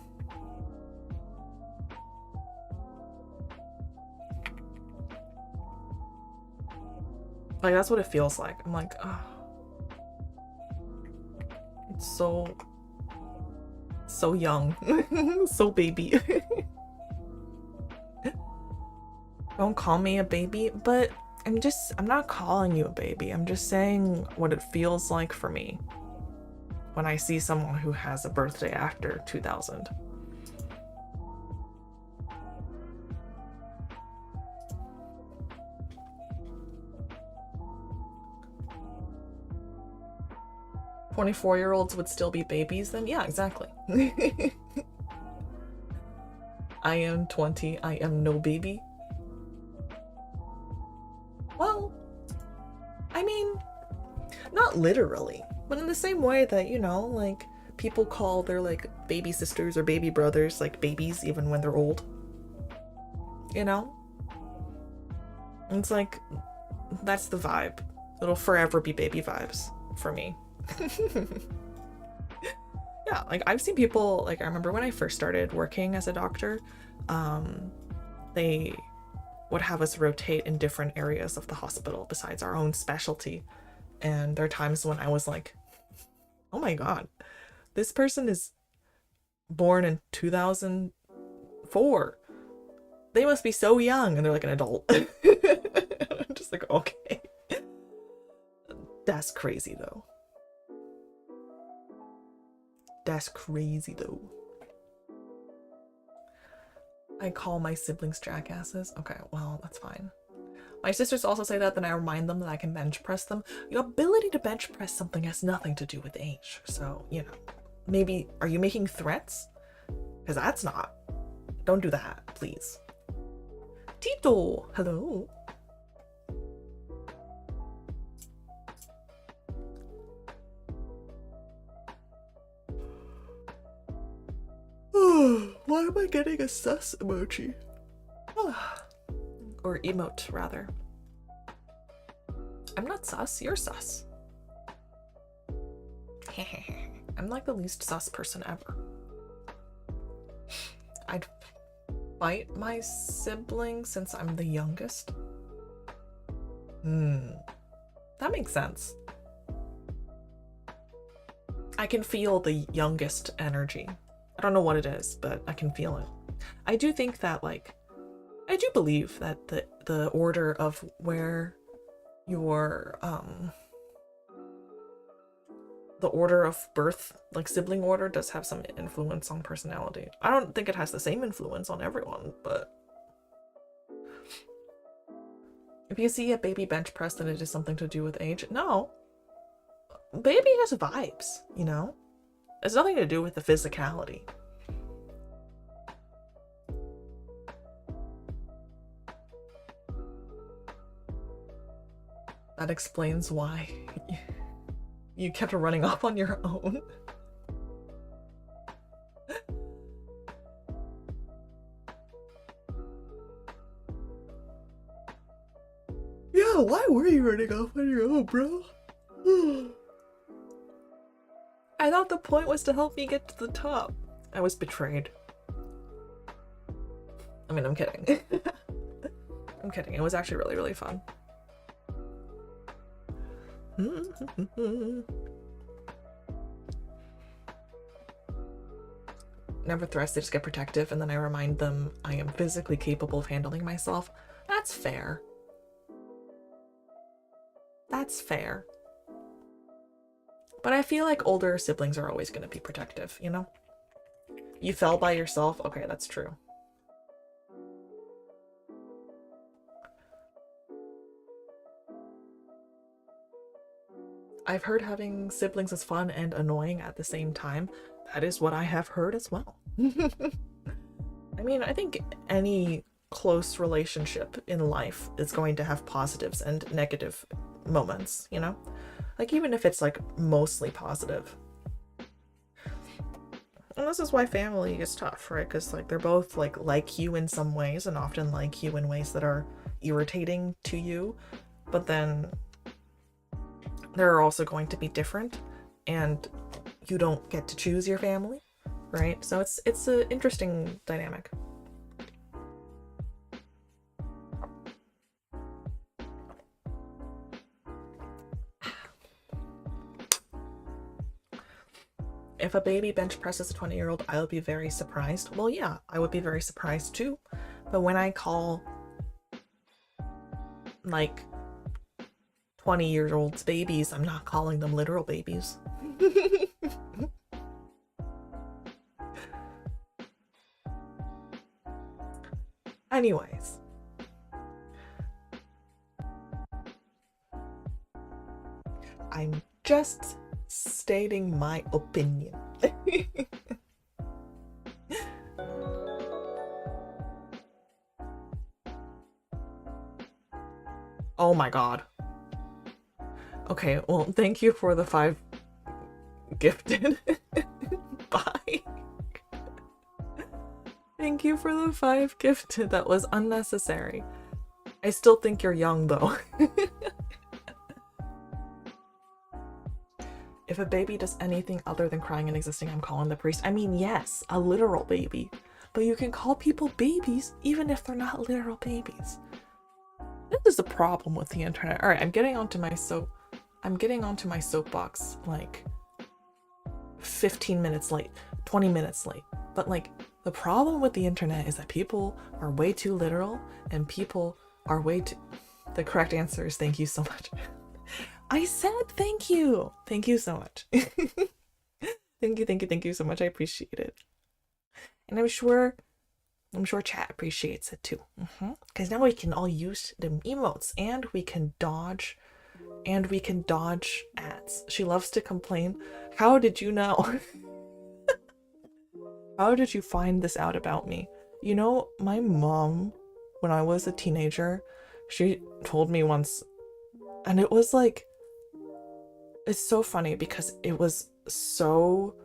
Like, that's what it feels like. I'm like, oh. It's so young. So baby. Don't call me a baby, but I'm not calling you a baby. I'm just saying what it feels like for me when I see someone who has a birthday after 2000. "24-year-olds would still be babies then?" Yeah, exactly. I am 20. I am no baby. Well, I mean, not literally, but in the same way that, you know, like, people call their, like, baby sisters or baby brothers, like, babies even when they're old. You know? And it's like, that's the vibe. It'll forever be baby vibes for me. Yeah, like, I've seen people, like, I remember when I first started working as a doctor, they would have us rotate in different areas of the hospital besides our own specialty. And there are times when I was like, oh my god, this person is born in 2004. They must be so young. And they're like an adult. I'm just like, okay. That's crazy though. That's crazy though. I call my siblings jackasses. Okay, well, that's fine. My sisters also say that, then I remind them that I can bench press them. Your ability to bench press something has nothing to do with age. So, you know, maybe, are you making threats? Because that's not. Don't do that, please. Tito, hello. Why am I getting a sus emoji? Or emote, rather. I'm not sus, you're sus. I'm like the least sus person ever. I'd fight my sibling since I'm the youngest. That makes sense. I can feel the youngest energy. I don't know what it is, but I can feel it. I do think that, like, I do believe that the order of where your the order of birth, like sibling order, does have some influence on personality. I don't think it has the same influence on everyone, but if you see a baby bench press, then it is something to do with age. No, baby has vibes, you know? It's nothing to do with the physicality. That explains why you kept running off on your own. Yeah, why were you running off on your own, bro? I thought the point was to help me get to the top. I was betrayed. I mean, I'm kidding. I'm kidding. It was actually really, really fun. Never threats, they just get protective, and then I remind them I am physically capable of handling myself. That's fair. That's fair. But I feel like older siblings are always going to be protective, you know? You fell by yourself? Okay, that's true. I've heard having siblings is fun and annoying at the same time. That is what I have heard as well. I mean, I think any close relationship in life is going to have positives and negative moments, you know? Like, even if it's like mostly positive. And this is why family is tough, right? Because like they're both like you in some ways, and often like you in ways that are irritating to you, but then they're also going to be different, and you don't get to choose your family, right? So it's an interesting dynamic. If a baby bench presses a 20-year-old, I'll be very surprised. Well, yeah, I would be very surprised too. But when I call like 20-year-olds babies, I'm not calling them literal babies. Anyways. I'm just stating my opinion. Oh my god. Okay, well, thank you for the 5 gifted. Bye. Thank you for the 5 gifted. That was unnecessary. I still think you're young, though. If a baby does anything other than crying and existing, I'm calling the priest. I mean, yes, a literal baby. But you can call people babies even if they're not literal babies. This is the problem with the internet. Alright, I'm getting onto my soapbox like 15 minutes late, 20 minutes late. But like, the problem with the internet is that people are way too literal, and people are way too... The correct answer is thank you so much. I said thank you. Thank you so much. Thank you so much. I appreciate it. And I'm sure I'm sure chat appreciates it too. Because now we can all use the emotes and we can dodge ads. She loves to complain. How did you know? How did you find this out about me? You know, my mom, when I was a teenager, she told me once, and it was like, it's so funny because it was so,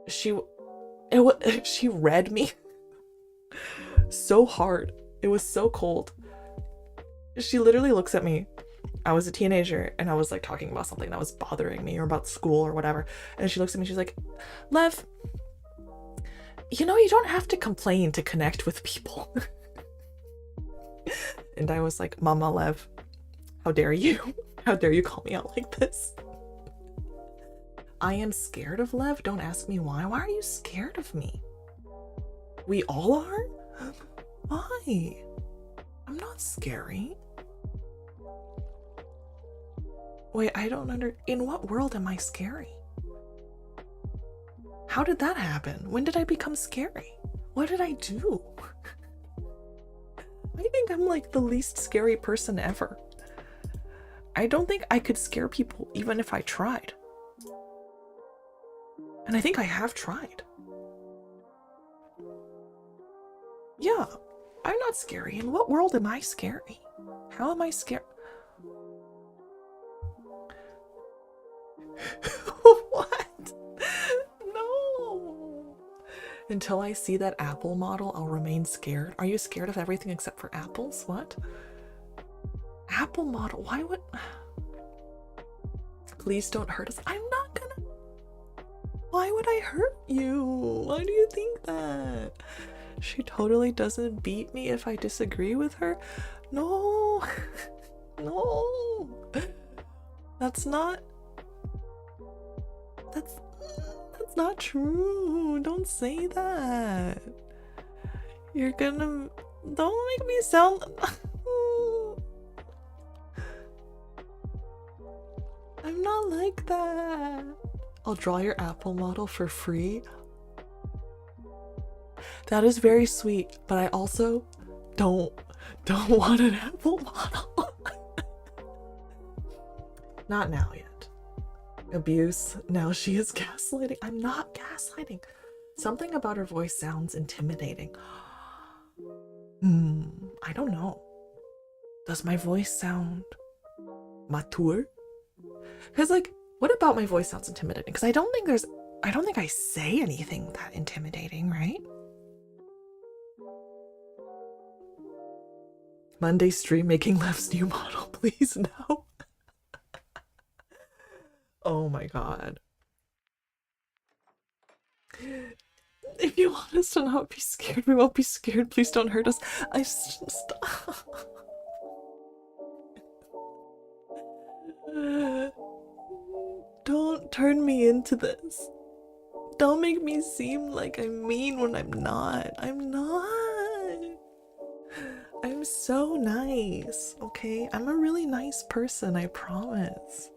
she read me so hard. It was so cold. She literally looks at me. I was a teenager and I was like talking about something that was bothering me or about school or whatever. And she looks at me, she's like, Lev, you know, you don't have to complain to connect with people. And I was like, Mama Lev, how dare you? How dare you call me out like this? I am scared of Lev. Don't ask me why. Why are you scared of me? We all are? Why? I'm not scary. Wait, I don't in what world am I scary? How did that happen? When did I become scary? What did I do? I think I'm like the least scary person ever. I don't think I could scare people even if I tried. And I think I have tried. Yeah, I'm not scary. In what world am I scary? How am I scared? What? No. Until I see that apple model, I'll remain scared. Are you scared of everything except for apples? What? Apple model? Why would... Please don't hurt us. I'm not gonna... Why would I hurt you? Why do you think that? She totally doesn't beat me if I disagree with her? No. No. That's not true. Don't say that. You're gonna... Don't make me sound... I'm not like that. I'll draw your apple model for free. That is very sweet, but I also don't want an apple model. Not now yet. Abuse. Now she is gaslighting. I'm not gaslighting. Something about her voice sounds intimidating. I don't know. Does my voice sound mature? Because like, what about my voice sounds intimidating? Because I don't think I say anything that intimidating, right? Monday stream making Lev's new model, please no. Oh my god. If you want us to not be scared, we won't be scared. Please don't hurt us. Stop. Don't turn me into this. Don't make me seem like I'm mean when I'm not. I'm not. I'm so nice, okay? I'm a really nice person, I promise.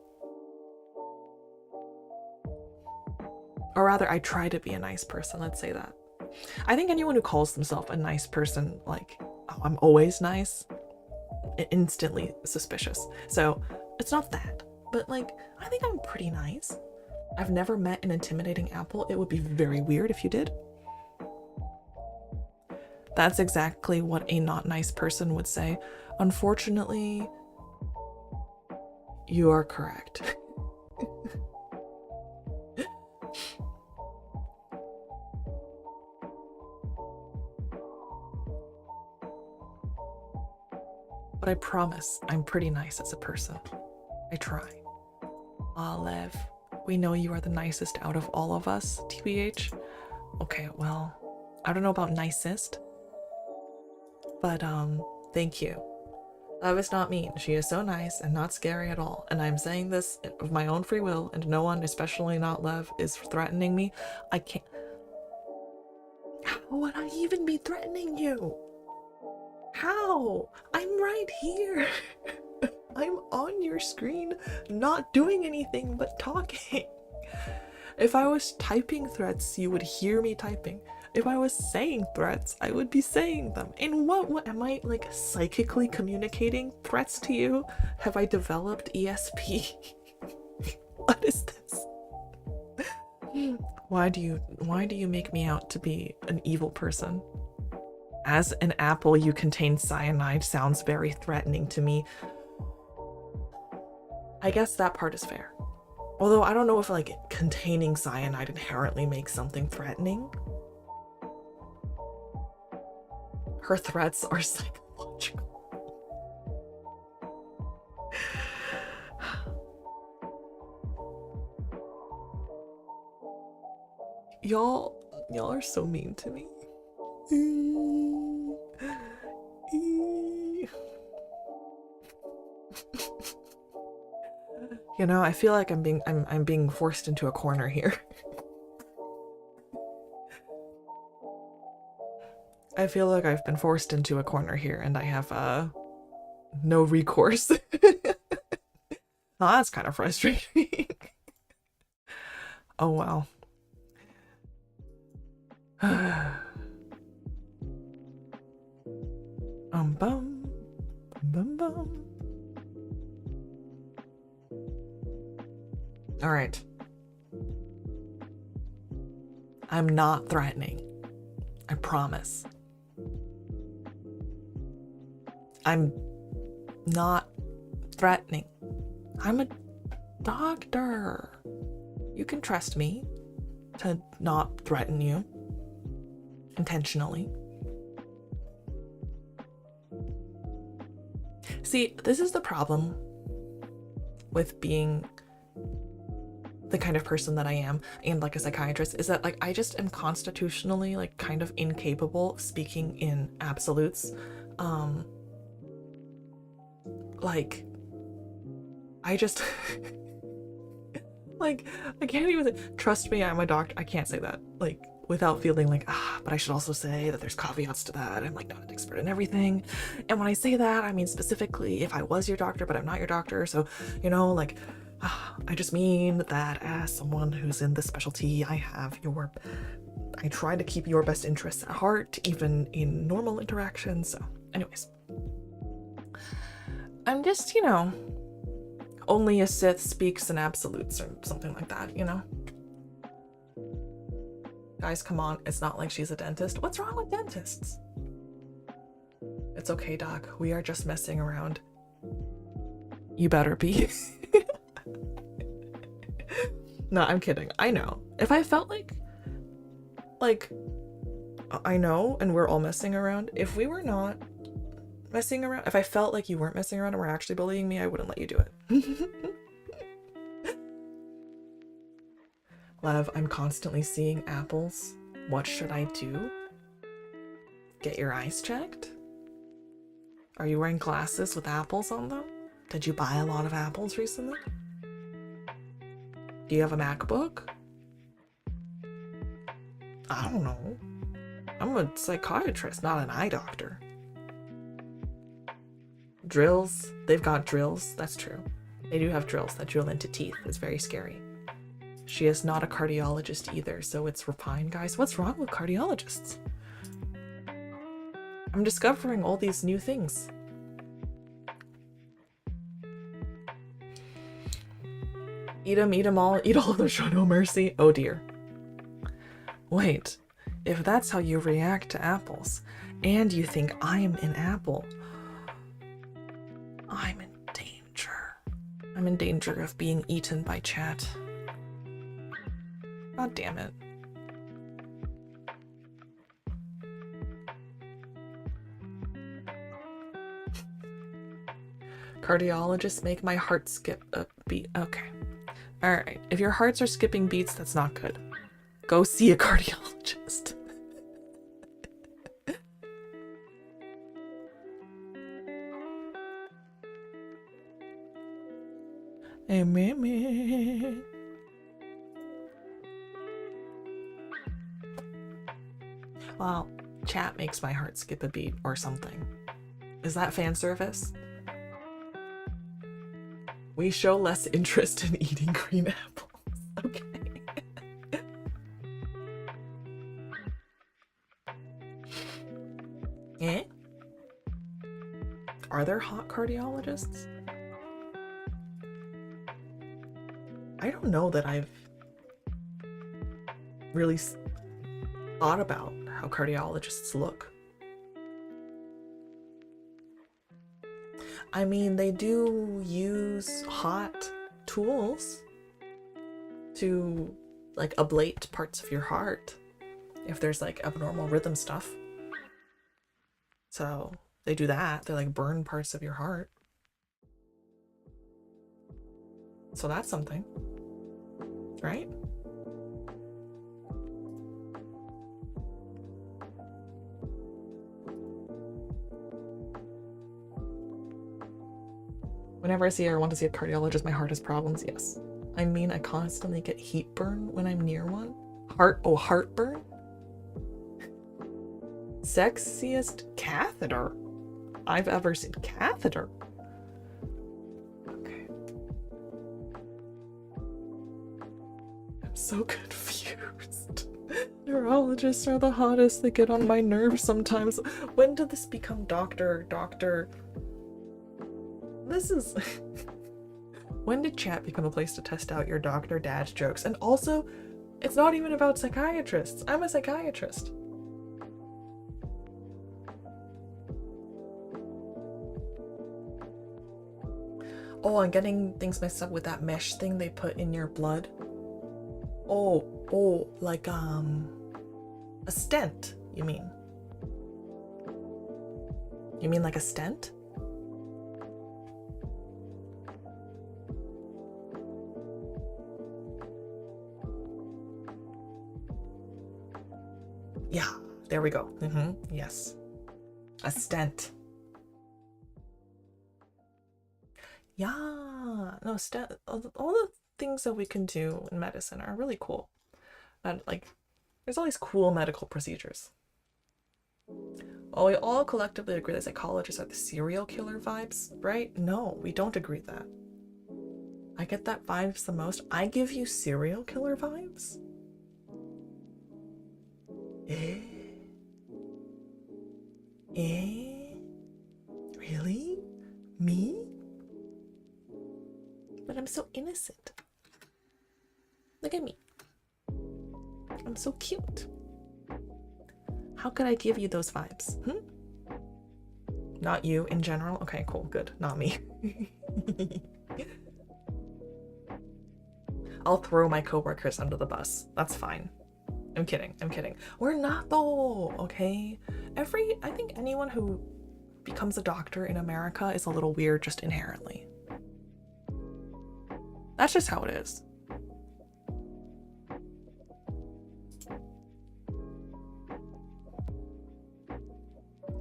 Or rather, I try to be a nice person, let's say that. I think anyone who calls themselves a nice person, like, oh, I'm always nice, instantly suspicious. So, it's not that. But like, I think I'm pretty nice. I've never met an intimidating apple. It would be very weird if you did. That's exactly what a not nice person would say. Unfortunately, you are correct. But I promise I'm pretty nice as a person. I try. Ah, Lev, we know you are the nicest out of all of us, TBH. Okay, well, I don't know about nicest, but thank you. Lev is not mean. She is so nice and not scary at all. And I'm saying this of my own free will, and no one, especially not Lev, is threatening me. I can't... How would I even be threatening you? How? I'm right here. I'm on your screen, not doing anything but talking. If I was typing threats, you would hear me typing. If I was saying threats, I would be saying them. In what am I like psychically communicating threats to you? Have I developed ESP? What is this? Why do you make me out to be an evil person? As an apple you contain cyanide sounds very threatening to me. I guess that part is fair. Although I don't know if like containing cyanide inherently makes something threatening. Her threats are psychological. Y'all are so mean to me. You know, I feel like I'm being forced into a corner here. I feel like I've been forced into a corner here and I have no recourse. Oh, that's kind of frustrating. Oh wow. Bum bum bum. All right. I'm not threatening. I promise. I'm not threatening. I'm a doctor. You can trust me to not threaten you intentionally. See, this is the problem with being the kind of person that I am and like a psychiatrist, is that like I just am constitutionally like kind of incapable of speaking in absolutes. Like I just like I can't even say, trust me, I'm a doctor. I can't say that like without feeling like but I should also say that there's caveats to that. I'm like not an expert in everything, and when I say that I mean specifically if I was your doctor but I'm not your doctor, so you know, like I just mean that as someone who's in this specialty, I try to keep your best interests at heart, even in normal interactions. So anyways, I'm just, you know, only a Sith speaks in absolutes or something like that, you know? Guys, come on, it's not like she's a dentist. What's wrong with dentists? It's okay, Doc. We are just messing around. You better be. No, I'm kidding. I know. If I felt like I know and we're all messing around, if we were not messing around, if I felt like you weren't messing around and were actually bullying me, I wouldn't let you do it. Lev, I'm constantly seeing apples. What should I do? Get your eyes checked? Are you wearing glasses with apples on them? Did you buy a lot of apples recently? Do you have a MacBook? I don't know. I'm a psychiatrist, not an eye doctor. Drills. They've got drills. That's true. They do have drills that drill into teeth. It's very scary. She is not a cardiologist either, so it's fine, guys. What's wrong with cardiologists? I'm discovering all these new things. Eat 'em all, eat all of them, show no mercy. Oh dear. Wait, if that's how you react to apples, and you think I'm an apple, I'm in danger. I'm in danger of being eaten by chat. God damn it. Cardiologists make my heart skip a beat. Okay. Alright. If your hearts are skipping beats, that's not good. Go see a cardiologist. Hey, mimi. Well, chat makes my heart skip a beat or something. Is that fan service? We show less interest in eating green apples. Okay. are there hot cardiologists? I don't know that I've really thought about how cardiologists look. I mean, they do use hot tools to like ablate parts of your heart if there's like abnormal rhythm stuff. So they do that. They like burn parts of your heart. So that's something, right? Whenever I see or want to see a cardiologist, my heart has problems. Yes. I mean, I constantly get heat burn when I'm near one. Heartburn? Sexiest catheter I've ever seen. Catheter? Okay. I'm so confused. Neurologists are the hottest. They get on my nerves sometimes. When did this become doctor? This is... When did chat become a place to test out your doctor dad jokes? And also, it's not even about psychiatrists. I'm a psychiatrist. Oh, I'm getting things mixed up with that mesh thing they put in your blood. Oh, like, a stent, you mean? You mean like a stent? Yeah, there we go. Yes. A stent. Yeah, no, all the things that we can do in medicine are really cool. And like, there's all these cool medical procedures. Oh, we all collectively agree that psychologists are the serial killer vibes, right? No, we don't agree that. I get that vibes the most. I give you serial killer vibes? Really? Me? But I'm so innocent. Look at me. I'm so cute. How could I give you those vibes? Not you in general? Okay, cool, good. Not me. I'll throw my coworkers under the bus. That's fine. I'm kidding. We're not though, okay? I think anyone who becomes a doctor in America is a little weird just inherently. That's just how it is.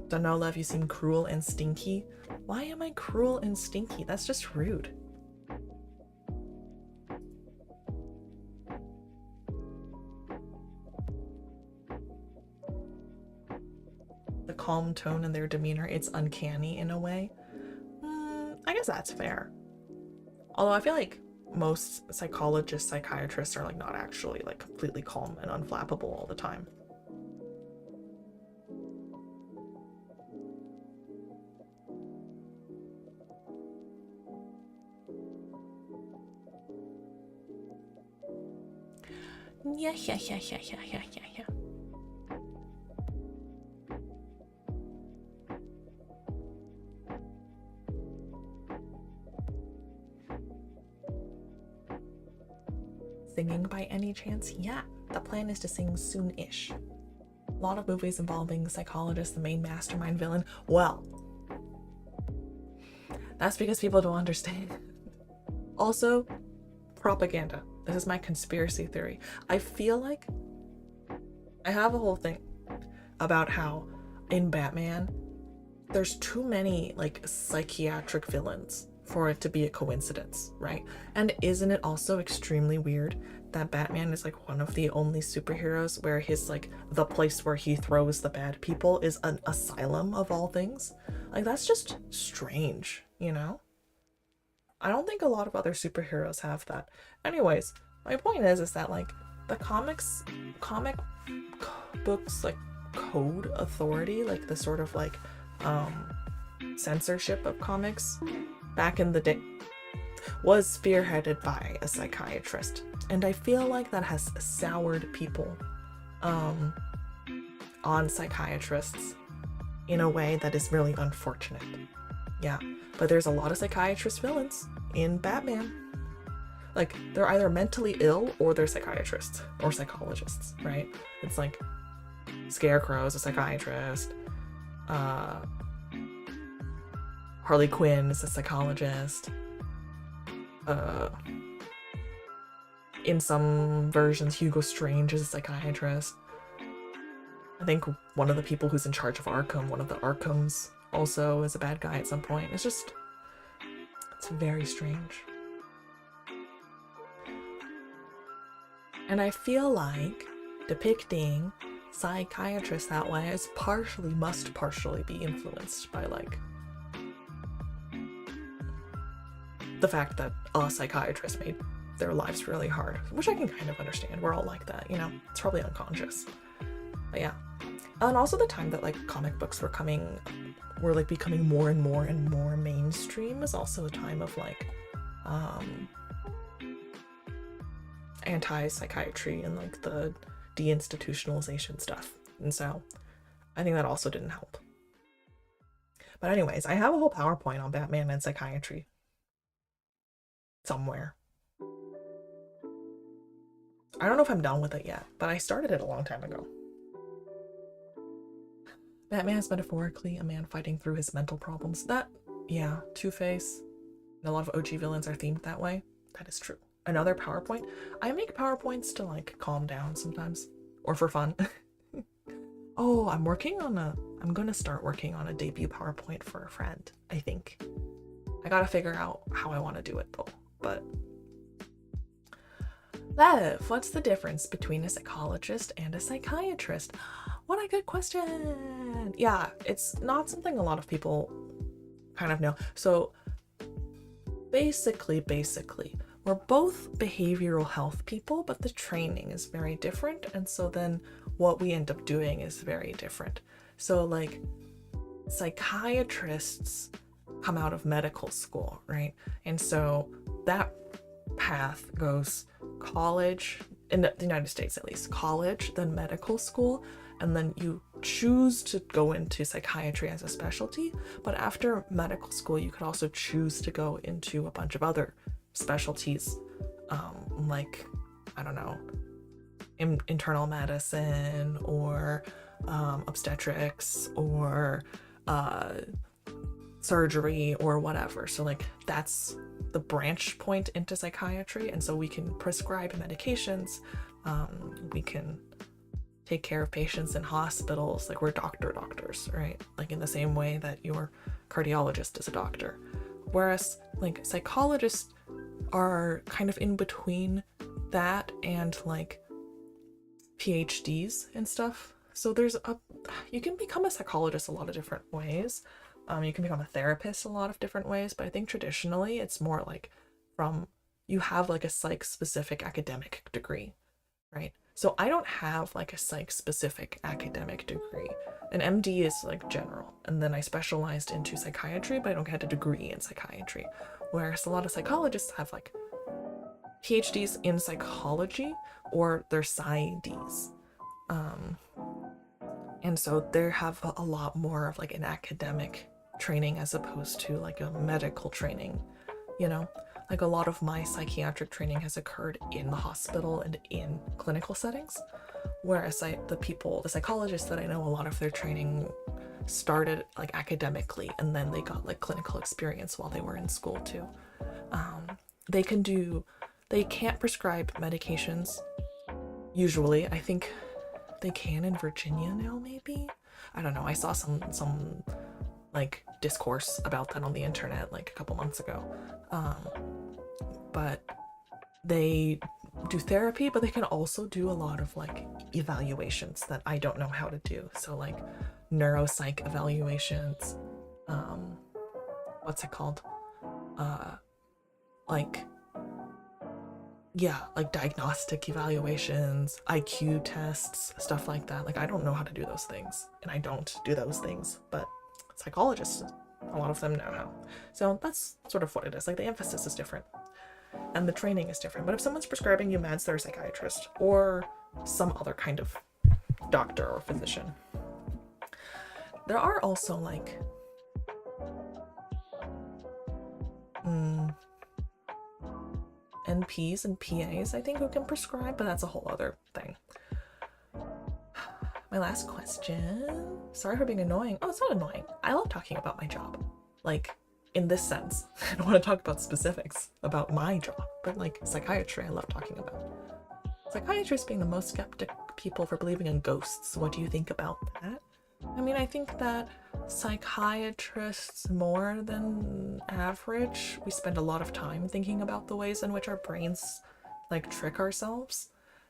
Don't know, Lev, you seem cruel and stinky. Why am I cruel and stinky? That's just rude. The calm tone in their demeanor, it's uncanny in a way. I guess that's fair. Although I feel like most psychologists, psychiatrists are like not actually like completely calm and unflappable all the time. Yeah. Singing by any chance? Yeah, the plan is to sing soon-ish. A lot of movies involving the psychologist, the main mastermind villain. Well, that's because people don't understand. Also, propaganda. This is my conspiracy theory. I feel like I have a whole thing about how in Batman, there's too many like psychiatric villains for it to be a coincidence, right? And isn't it also extremely weird that Batman is like one of the only superheroes where his like the place where he throws the bad people is an asylum of all things? Like that's just strange, you know? I don't think a lot of other superheroes have that. Anyways, my point is that like the comic books like code authority, like the sort of like censorship of comics back in the day was spearheaded by a psychiatrist. And I feel like that has soured people on psychiatrists in a way that is really unfortunate. Yeah, but there's a lot of psychiatrist villains in Batman. Like, they're either mentally ill or they're psychiatrists or psychologists, right? It's like Scarecrow's a psychiatrist, Harley Quinn is a psychologist, in some versions Hugo Strange is a psychiatrist. I think one of the people who's in charge of Arkham, one of the Arkhams, also is a bad guy at some point. It's very strange. And I feel like depicting psychiatrists that way must partially be influenced by like the fact that a psychiatrist made their lives really hard, which I can kind of understand. We're all like that, you know? It's probably unconscious. But yeah. And also the time that like comic books were like becoming more and more and more mainstream is also a time of like anti-psychiatry and like the deinstitutionalization stuff. And so I think that also didn't help. But anyways, I have a whole PowerPoint on Batman and psychiatry somewhere. I don't know if I'm done with it yet, but I started it a long time ago. Batman is metaphorically a man fighting through his mental problems. Yeah, Two-Face and a lot of OG villains are themed that way. That is true. Another PowerPoint. I make PowerPoints to like calm down sometimes, or for fun. Oh, I'm gonna start working on a debut PowerPoint for a friend, I think. I gotta figure out how I want to do it though, but Lev, what's the difference between a psychologist and a psychiatrist? What a good question. Yeah, it's not something a lot of people kind of know. So basically, we're both behavioral health people, but the training is very different. And so then what we end up doing is very different. So like psychiatrists come out of medical school, right? And so that path goes college, in the United States at least, college, then medical school, and then you choose to go into psychiatry as a specialty. But after medical school, you could also choose to go into a bunch of other specialties, like, I don't know, internal medicine or obstetrics or surgery or whatever. So like that's the branch point into psychiatry, and so we can prescribe medications, we can take care of patients in hospitals, like we're doctors, right? Like in the same way that your cardiologist is a doctor. Whereas like psychologists are kind of in between that and like PhDs and stuff. So you can become a psychologist a lot of different ways. You can become a therapist a lot of different ways, but I think traditionally it's more like you have like a psych-specific academic degree, right? So I don't have like a psych-specific academic degree. An MD is like general, and then I specialized into psychiatry, but I don't get a degree in psychiatry. Whereas a lot of psychologists have like PhDs in psychology, or they're PsyDs. And so they have a lot more of like an academic training as opposed to like a medical training, you know? Like a lot of my psychiatric training has occurred in the hospital and in clinical settings, whereas the psychologists that I know, a lot of their training started like academically, and then they got like clinical experience while they were in school too. They can't prescribe medications usually. I think they can in Virginia now, maybe? I don't know. I saw some like discourse about that on the internet like a couple months ago. But they do therapy, but they can also do a lot of like evaluations that I don't know how to do. So like neuropsych evaluations, what's it called? Like diagnostic evaluations, IQ tests, stuff like that. Like I don't know how to do those things, and I don't do those things, but psychologists A lot of them know how. So that's sort of what it is. Like the emphasis is different and the training is different. But if someone's prescribing you meds, they're a psychiatrist or some other kind of doctor or physician. There are also like NPs and PAs, I think, who can prescribe, but that's a whole other thing. My last question. Sorry for being annoying. Oh, it's not annoying. I love talking about my job. Like, in this sense. I don't want to talk about specifics about my job, but like psychiatry, I love talking about. Psychiatrists being the most skeptic people for believing in ghosts. What do you think about that? I mean, I think that psychiatrists, more than average, we spend a lot of time thinking about the ways in which our brains like trick ourselves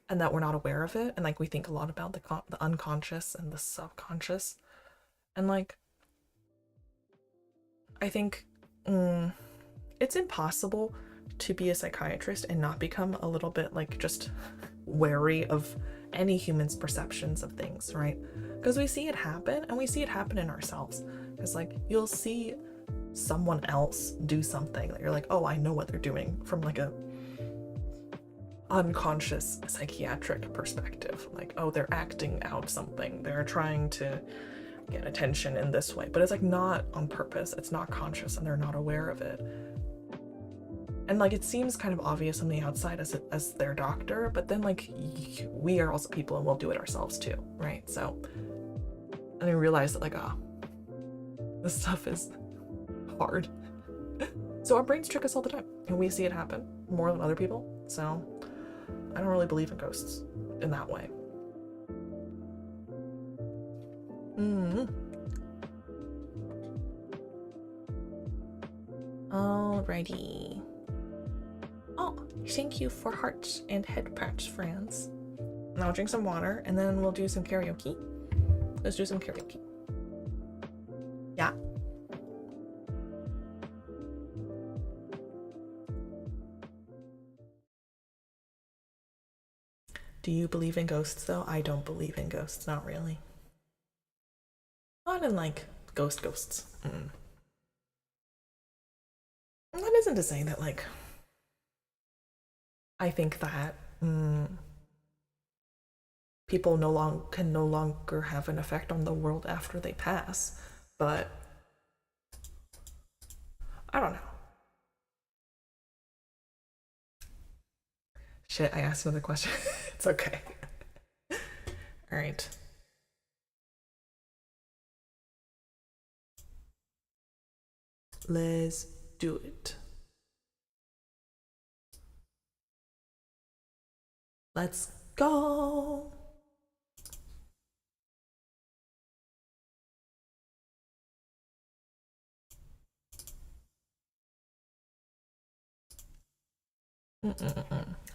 and that we're not aware of it. And like we think a lot about the unconscious and the subconscious. And like, I think it's impossible to be a psychiatrist and not become a little bit like just wary of any human's perceptions of things, right? Because we see it happen, and we see it happen in ourselves. Because like you'll see someone else do something that you're like, oh, I know what they're doing from like a unconscious psychiatric perspective. Like, oh, they're acting out something, they're trying to get attention in this way, but it's like not on purpose, it's not conscious, and they're not aware of it. And like it seems kind of obvious on the outside as their doctor, but then like we are also people and we'll do it ourselves too, right? So, and I realize that like, oh, this stuff is hard. So our brains trick us all the time, and we see it happen more than other people. So I don't really believe in ghosts in that way. Alrighty. Oh, thank you for hearts and head pats, friends. Now I'll drink some water and then we'll do some karaoke. Let's do some karaoke. Yeah. Do you believe in ghosts though? I don't believe in ghosts, not really. Not in like ghosts. That isn't to say that like I think that people can no longer have an effect on the world after they pass, but I don't know. Shit, I asked another question. It's okay. All right. Let's do it. Let's go.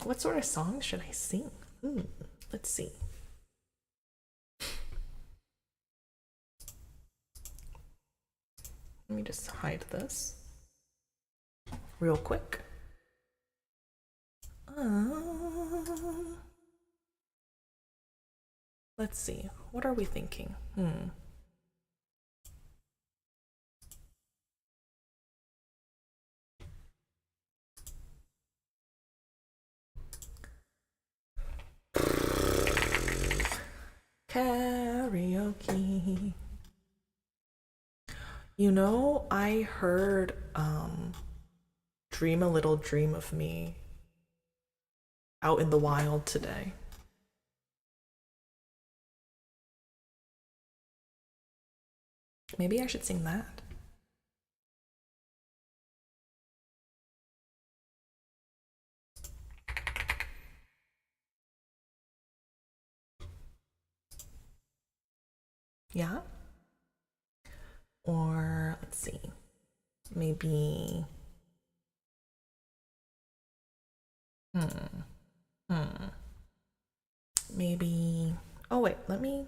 What sort of song should I sing? Let's see. Let me just hide this real quick. Let's see. What are we thinking? Karaoke. You know, I heard Dream a Little Dream of Me out in the wild today. Maybe I should sing that. Yeah? Or let's see. Maybe maybe oh wait, let me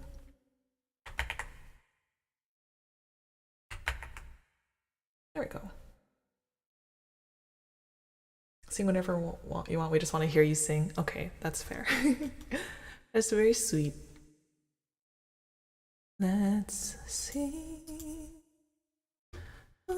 there we go. Sing whatever you want. We just want to hear you sing. Okay, that's fair. That's very sweet. Let's see. Oh,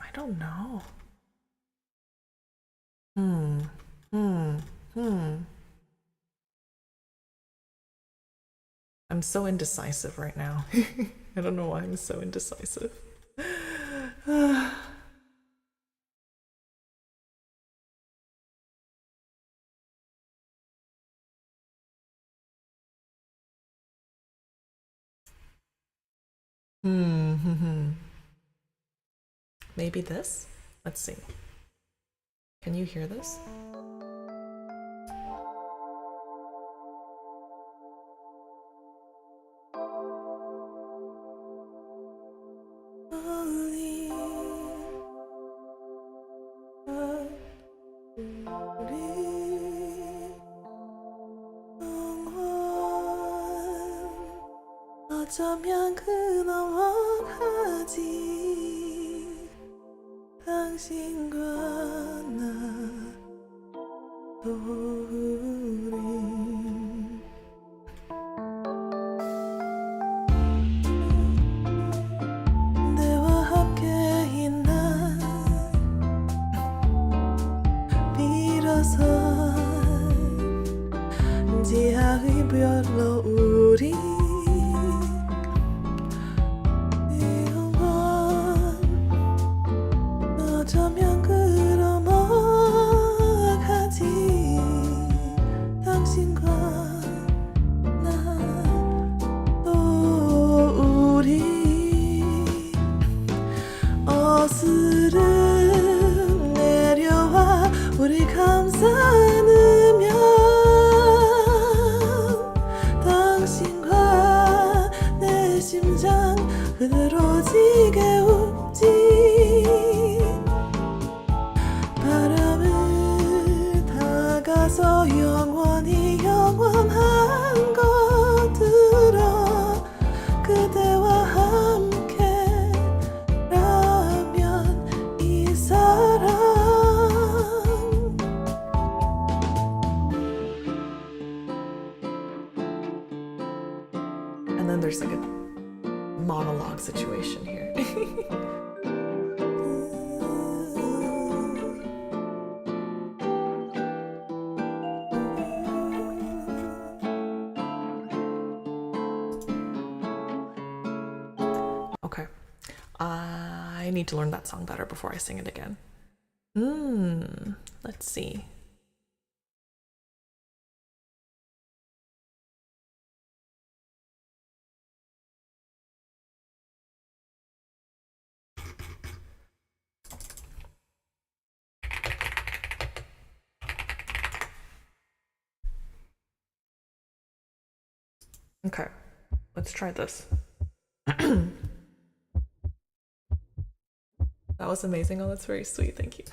I don't know. I'm so indecisive right now. I don't know why I'm so indecisive. Maybe this? Let's see. Can you hear this? 어쩌면 그너워하지 당신과 나 우리 내와 함께인 난 비로소 지하의 별로 우리 어쩌면 그러먹하지 당신과 나 또 우리 어스름 내려와 우리 감싸 안으면 당신과 내 심장 흐드러지게 웃지 바람을 타가서 영원히 영원한 것들어 그대와 함께라면 이 사랑 And then there's like a monologue situation here. Okay. I need to learn that song better before I sing it again. Let's see. Okay, let's try this. That was amazing. Oh, that's very sweet. Thank you.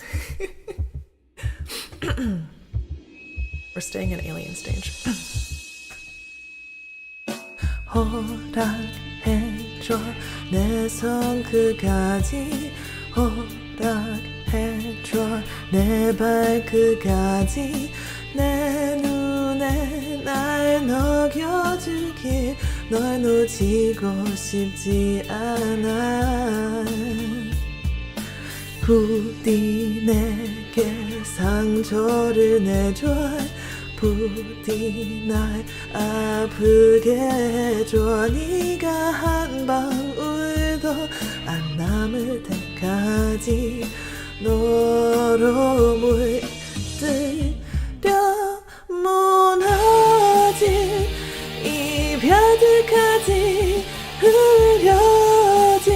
We're staying in alien stage. 허락해줘 내 손끝까지 허락해줘 내 발끝까지 내 눈에 날 녹여주길 널 놓치고 싶지 않아 부디 내게 상처를 내줘 부디 날 아프게 해줘 네가 한 방울도 안 남을 때까지 너로 물들여 무너질 이별들까지 흐려질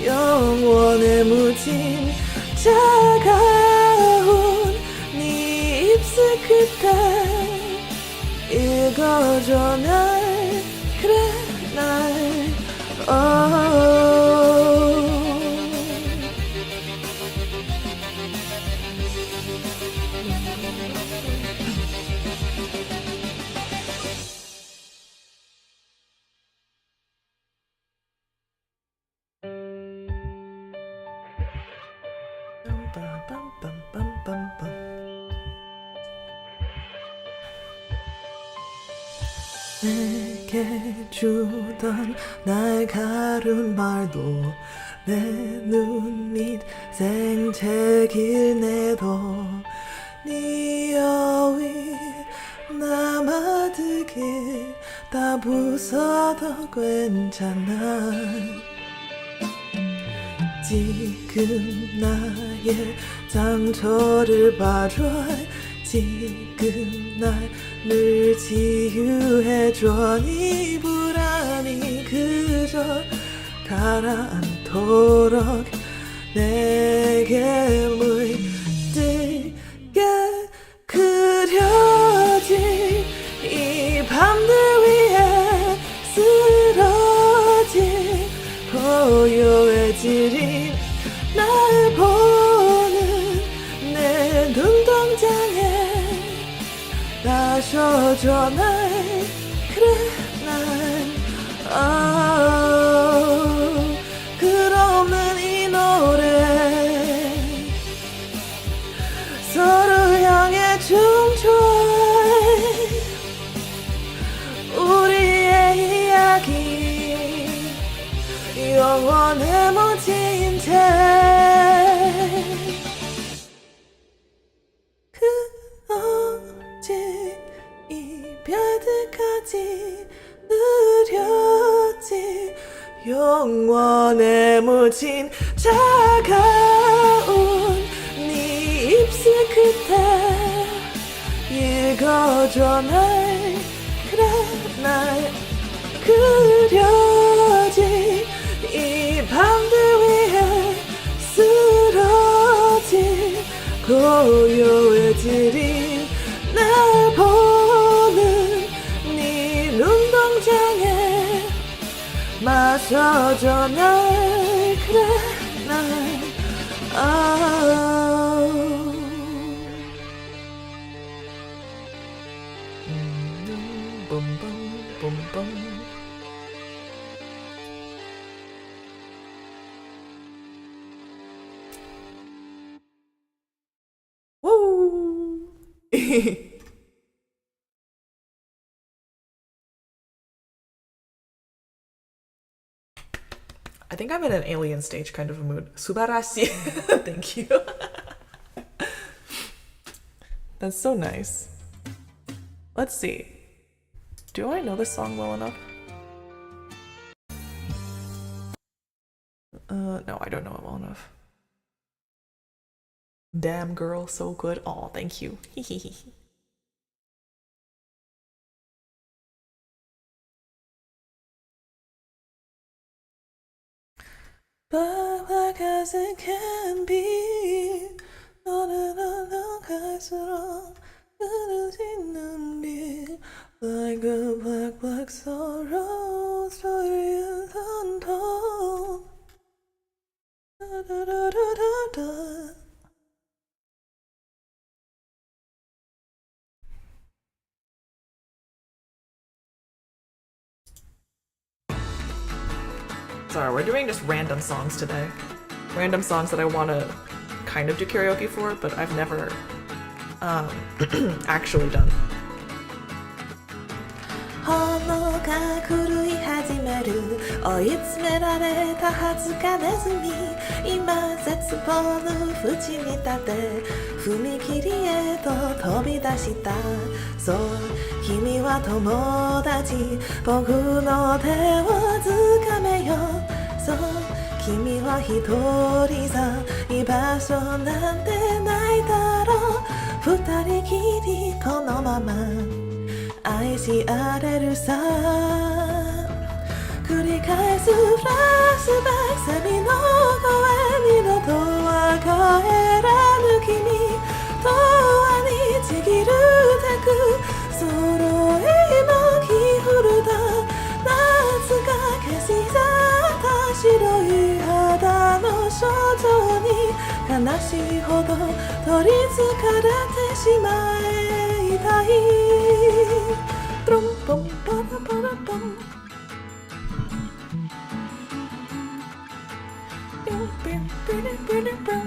영원에 묻힌 차가운 네 입술 끝에 읽어줘 날 그래 날 내게 주던 날가른 말도 내 눈 밑 생채길 내도 네 여위 남아들길 다 부숴도 괜찮아 지금 나의 상처를 봐줘 지금 날 늘 치유해줘 네 불안이 그저 가라앉도록 내게 물들게 그려진 이 밤들 위에 쓰러진 고요해지린 날 보는 내 눈동자에 마셔줘 날 그래 난 끝없는 이 노래 서로 향해 춤춰 우리의 이야기 영원해 묻힌 채 이별들까지 느렸지 영원에 묻힌 차가운 네 입술 끝에 읽어줘 날 그래 날 그려진 이 밤들 위해 쓰러진 고요해지린 날 보는 네 눈동자에 마셔줘 날 그래 날 봄봄봄봄 Woo! I think I'm in an alien stage kind of a mood. Subarashi. Thank you. That's so nice. Let's see. Do I know this song well enough? No, I don't know it well enough. Damn girl, so good. Aw, thank you. But like as it can be 너는 갈수록 흐르지는 빛 Like a black black sorrow story untold Sorry, we're doing just random songs today. Random songs that I want to kind of do karaoke for, but I've never actually done. 炎が狂い始める追い詰められたはずかネズミ今絶望の淵に立て踏切へと飛び出したそう君は友達僕の手を掴めよそう君は一人さ居場所なんてないだろう二人きりこのまま愛し合れるさ繰り返すフラッシュバックサビの声二度とは帰らぬ君永遠にちぎるテク揃いのキーホルダー夏が消し去った白い肌の少女に悲しいほど取りつかれてしまいたいPrum pum pum pum pum. Pum pum pum pum pum.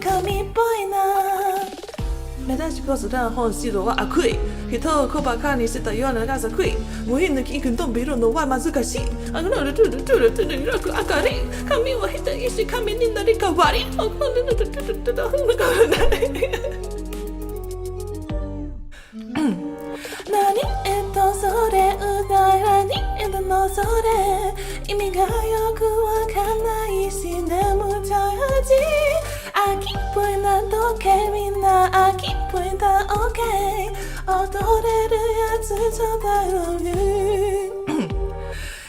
髪っぽいな目立ちこそだ本質は悪意人を小馬鹿にしたようながさくい無意抜きくんと見るのは難しいあのルトゥルトゥルトゥルラク明かり髪を下手にし髪になり変わり何それうだらにのそれ意味がよくわかんないし眠ちゃうじ秋っぽいな時計みんな秋っぽいだ OK 踊れるやつちょうだいよね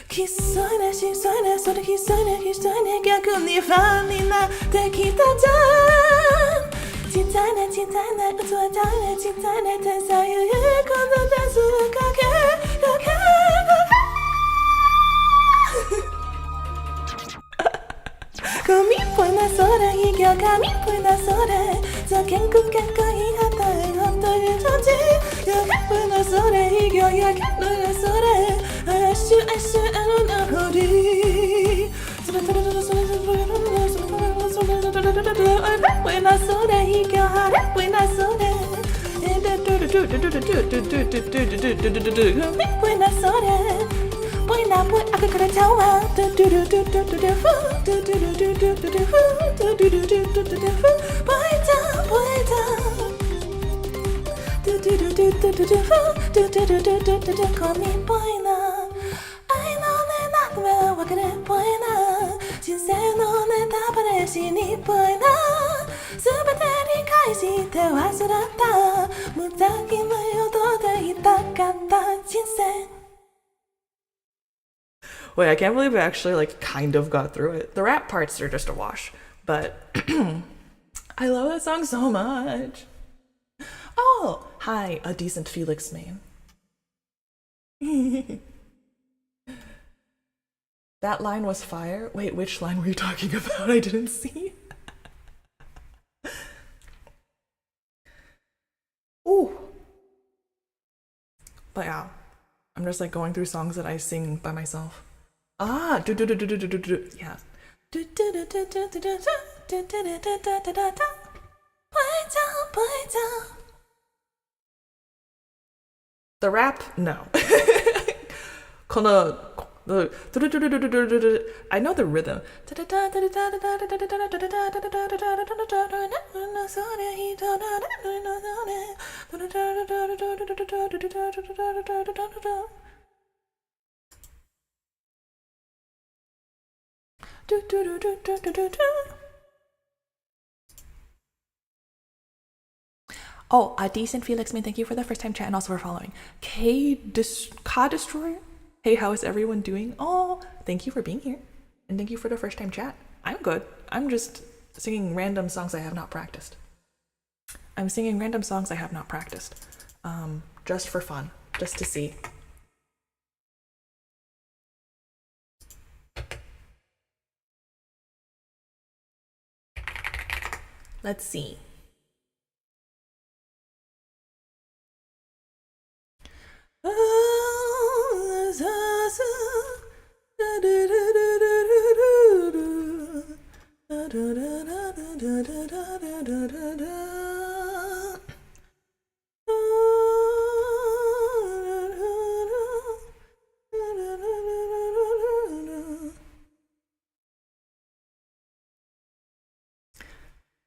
きっそいねしそいねそれきっそいねきっそいね逆にファンになってきたじゃんちっちゃいねちっちゃいね器ちゃいねちっちゃいね天才ゆうこのダンスかけ髪っぽいなそれいいよ髪っぽいなそれざけんくけんかいはたい本当に上手やけっぽいなそれいいよやけっぽいなそれあっしゅあっしゅあのなほりそれそれそれそれそれそれそれそれあれっぽいなそれいいよあれっぽいなそれ髪っぽいなそれぽいなぽい赤からちゃうわドゥドゥドゥドゥドゥドゥドゥフードゥドゥドゥドゥドゥドゥドゥフードゥドゥドゥドゥドゥドゥフーぽいちゃんぽいちゃんドゥドゥドゥドゥドゥドゥフードゥドゥドゥドゥドゥドゥドゥ髪っぽいな愛のねなくは別れっぽいな人生のネタバレしにっぽいなすべて理解して忘れた無駄気の夜でいたかった人生Wait, I can't believe I actually like kind of got through it. The rap parts are just a wash, but I love that song so much. Oh, hi, a decent Felix main. That line was fire. Wait, which line were you talking about? I didn't see. Ooh. But yeah, I'm just like going through songs that I sing by myself. Ah, do do do do do do do do. Yeah. The rap, no. I know the rhythm. Oh, a decent Felix man, thank you for the first time chat and also for following. Ka Destroyer? Hey, how is everyone doing? Oh, thank you for being here. And thank you for the first time chat. I'm good. I'm just singing random songs I have not practiced. I'm singing random songs I have not practiced. Just for fun. Just to see. Let's see.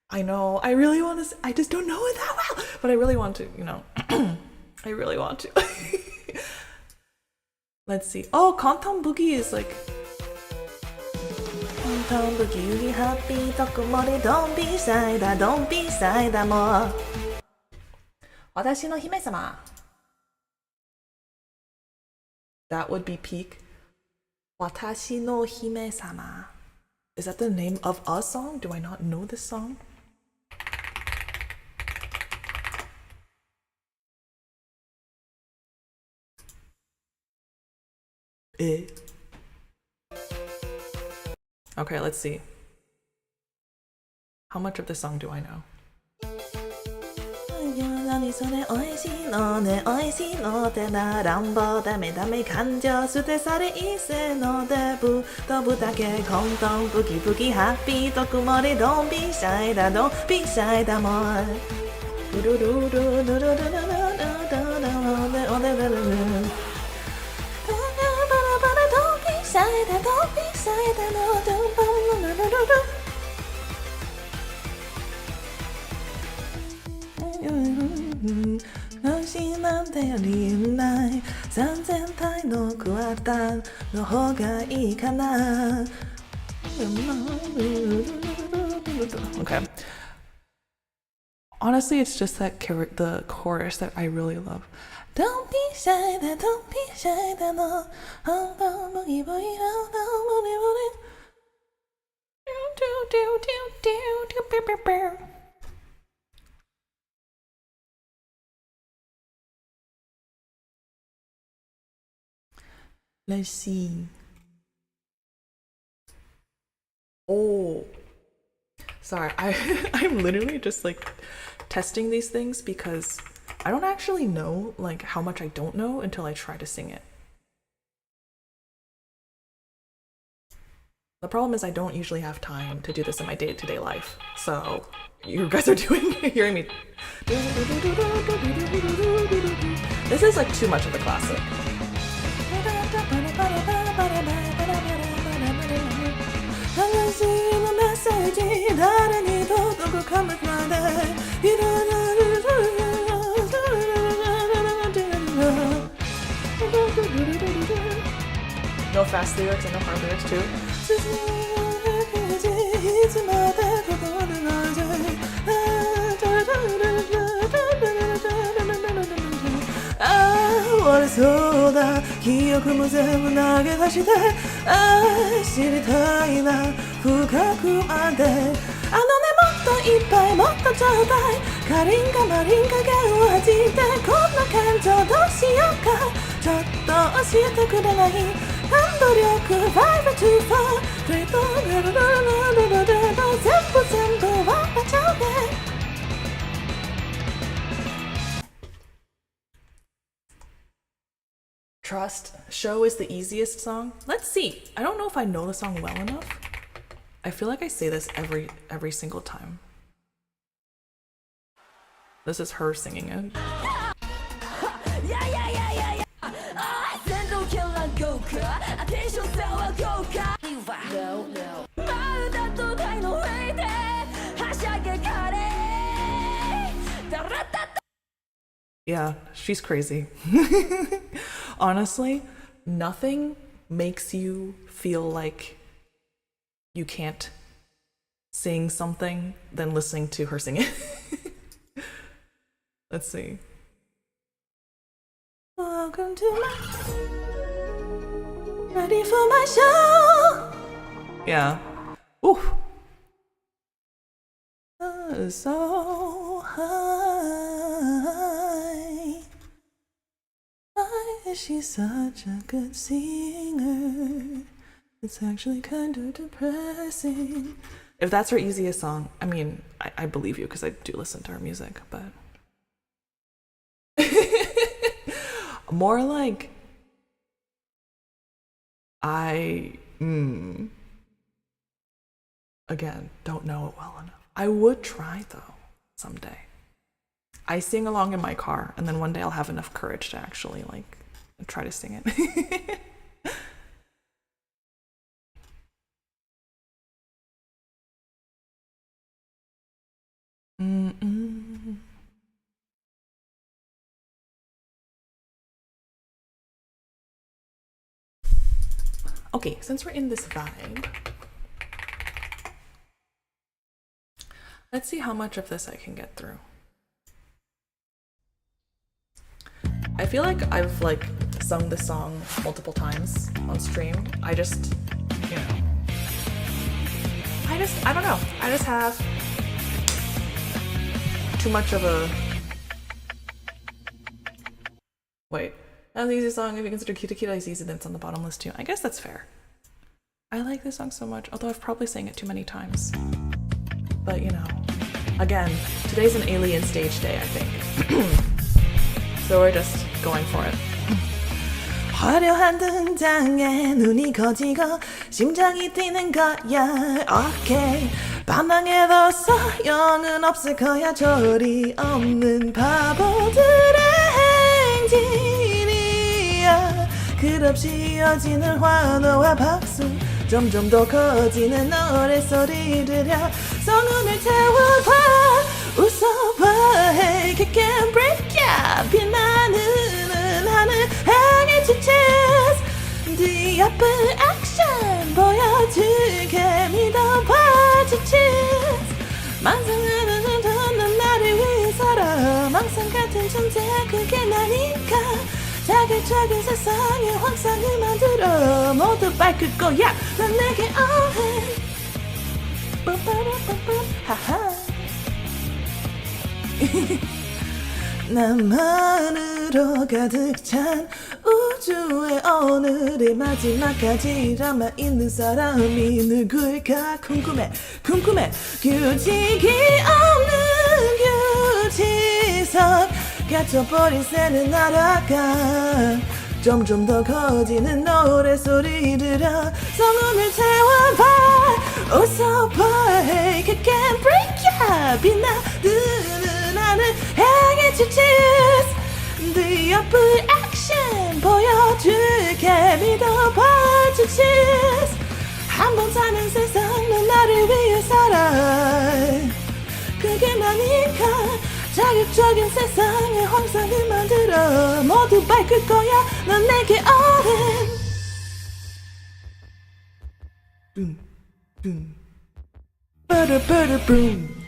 I know, I really want to, I just don't know it that well, but I really want to, you know, I really want to. Let's see. Oh, Kantan Boogie is like... Kantan Boogie, you happy, Tokumori, don't be shy, don't be shy, more. Watashi no hime-sama. That would be peak. Watashi no hime-sama. Is that the name of a song? Do I not know this song? Okay, let's see. How much of this song do I know? それおいしいのねおいしいのってな乱暴ダメダメ感情捨て去り一斉のデブ飛ぶだけ混沌ブキブキハッピーと曇りドンピシャイだドンピシャイだもんルルルルルルルルルルルルルルルルルルなんてよりない3000体のクワタンの方がいいかな Okay. Honestly, it's just that the chorus that I really love. Don't be shy, don't be shy, no. Boogie, boogie, boogie, boogie. Let's see. Oh, sorry. I'm literally just like testing these things because I don't actually know like how much I don't know until I try to sing it. The problem is I don't usually have time to do this in my day-to-day life. So you guys are hearing me. This is like too much of a classic. No fast lyrics and no hard lyrics too. Trust. Show is the easiest song. Let's see. I don't know if I know the song well enough. I feel like I say this every single time. This is her singing it. Yeah, she's crazy. Honestly, nothing makes you feel like you can't sing something than listening to her sing it. Let's see. Welcome to my... Ready for my show? Yeah. Ooh. So high. Why is she such a good singer? It's actually kind of depressing. If that's her easiest song, I mean, I believe you because I do listen to her music, but more like again, don't know it well enough. I would try though someday. I sing along in my car, and then one day I'll have enough courage to actually like try to sing it. Okay, since we're in this vibe, let's see how much of this I can get through. I feel like I've like sung this song multiple times on stream. I just, you know, I don't know. I just have too much of a... Wait. That's the easy song. If you consider Kita Kita is easy, then it's on the bottom list too. I guess that's fair. I like this song so much, although I've probably sang it too many times. But you know, again, today's an alien stage day, I think. So we're just going for it. 화려한 등장에 눈이 커지고 심장이 뛰는 거야. 오케이. 반항해도 소용은 없을 거야. 조리 없는 바보들의 행진이야. 끝없이 이어지는 환호와 박수, 점점 더 커지는 노래소리 들려 성운을 태워봐. 웃어봐. Hey, kick and break ya. 빛나는 하늘 향해 to chase. 네 앞을 액션 보여줄게. 믿어봐 to chase. 망상하는 넌 나를 위해서라. 망상 같은 존재 그게 나니까. 자글자글 세상에 환상을 만들어 모두 밝힐 거야. 넌 내게 오해. 뿜빠라뿜뿜 하하. 나만으로 가득 찬 우주의 오늘의 마지막까지 남아있는 사람이 누굴까 궁금해. 규칙이 없는 규칙선 갇혀버린 새는 날아가. 점점 더 커지는 노래소리 들어 성운을 태워봐. 웃어봐. Hey, kick and break ya. 빛나는 하늘 향해 to chase. 네 앞을 액션 보여줄게. 믿어봐 to chase. 한 번 사는 세상은 나를 위해 살아. 그게 나니까. 자극적인 세상에 환상을 만들어 모두 밝힐 거야. 넌 내게 오랜 빠르빠르붐.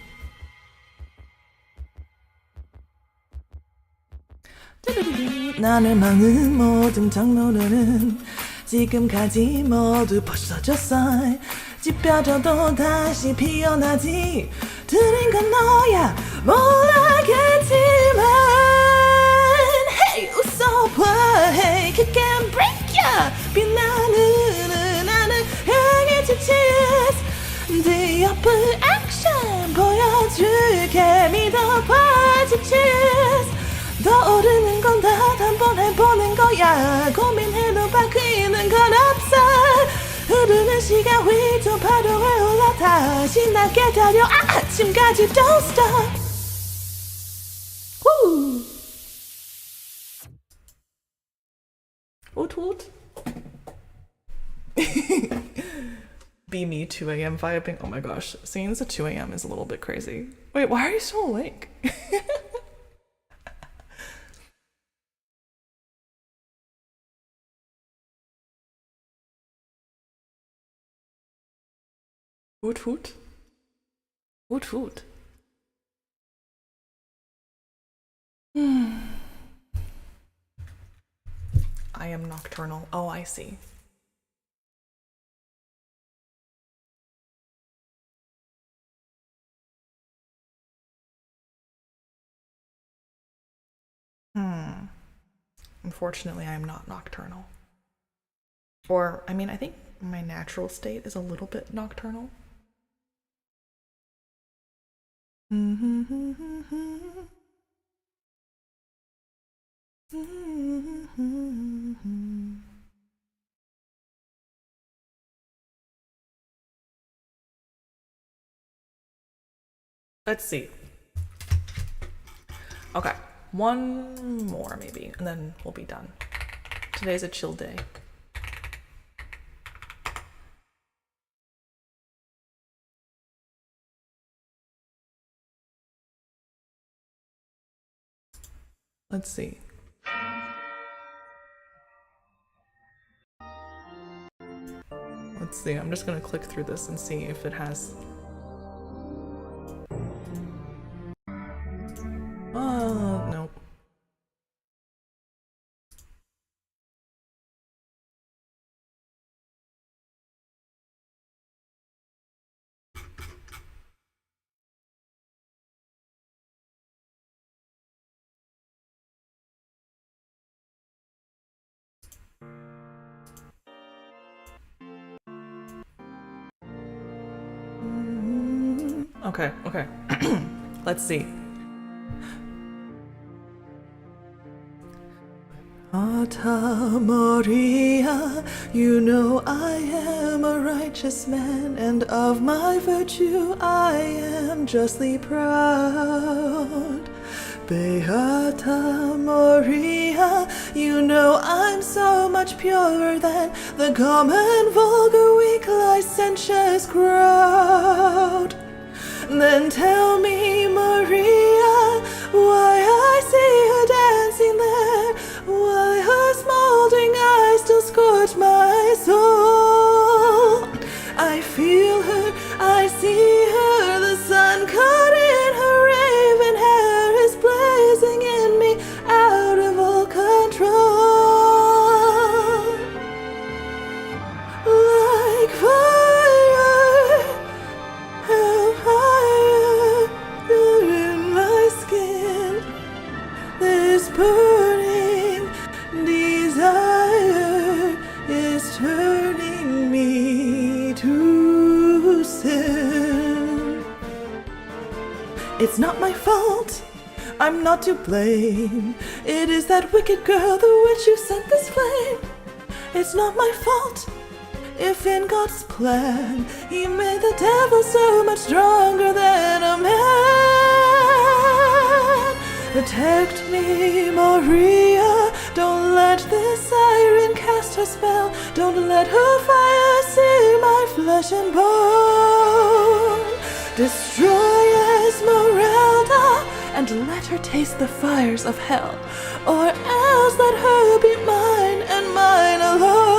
나를 막는 모든 장로들은 지금까지 모두 부서졌어. 찢겨져도 다시 피어나지. 들은 건 너야 몰라겠지만. Hey, 웃어봐. Hey, kick and break ya. 빛나는 하늘 향해 to chase. 네 앞을 액션 보여줄게. 믿어봐 to chase. 떠오르는 건 다 한 번 해보는 거야. 고민해도 바뀌는 건 없어. 흐르는 시간 위로 파도에 올라타. 신나게 달려 아침까지 don't stop. Woo. Woot. Be me 2 a.m. vibing. Oh my gosh, seeing this at 2 a.m. is a little bit crazy. Wait, why are you still awake? Woot. I am nocturnal. Oh, I see. Unfortunately, I am not nocturnal. Or, I mean, I think my natural state is a little bit nocturnal. Let's see. Okay, one more maybe, and then we'll be done. Today's a chill day. Let's see. Let's see, I'm just gonna click through this and see if it has... nope. Okay. Let's see. Ata Maria, you know I am a righteous man, and of my virtue I am justly proud. Beata Maria, you know I'm so much purer than the common, vulgar, weak, licentious crowd. Then tell me, Maria, why I see her dancing there, why her smoldering eyes still scorch my soul. I feel her, I see her, the sun caught in her raven hair is blazing in me out of all control. Like fire, hellfire, in my skin, this burning desire is turning me to sin. It's not my fault, I'm not to blame. It is that wicked girl, the witch, who sent this flame. It's not my fault if in God's plan He made the devil so much stronger than a man. Protect me, Maria, don't let this siren cast her spell. Don't let her fire sear my flesh and bone. Destroy Esmeralda and let her taste the fires of hell, or else let her be mine and mine alone.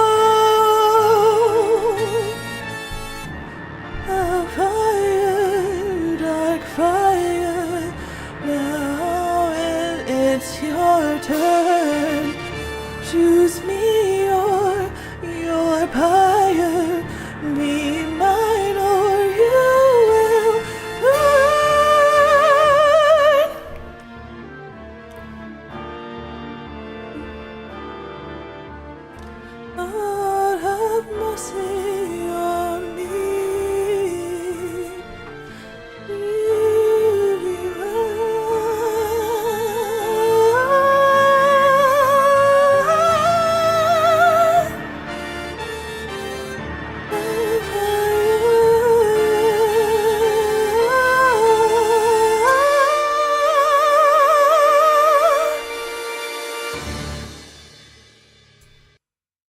A fire, dark fire, now it's your turn. Choose me or your pyre, be mine or you will burn. Lord, have mercy on me.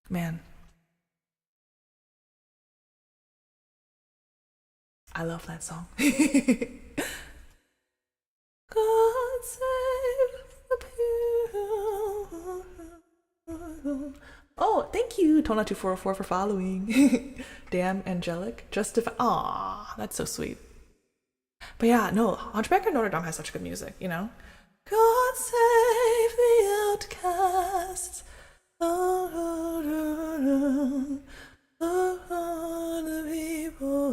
Man, I love that song. God save the pure. Oh, thank you, Tona2404, for following. Damn angelic, justify. Aw, that's so sweet. But yeah, no, Hunchback of Notre Dame has such good music, you know? God save the outcasts. The people.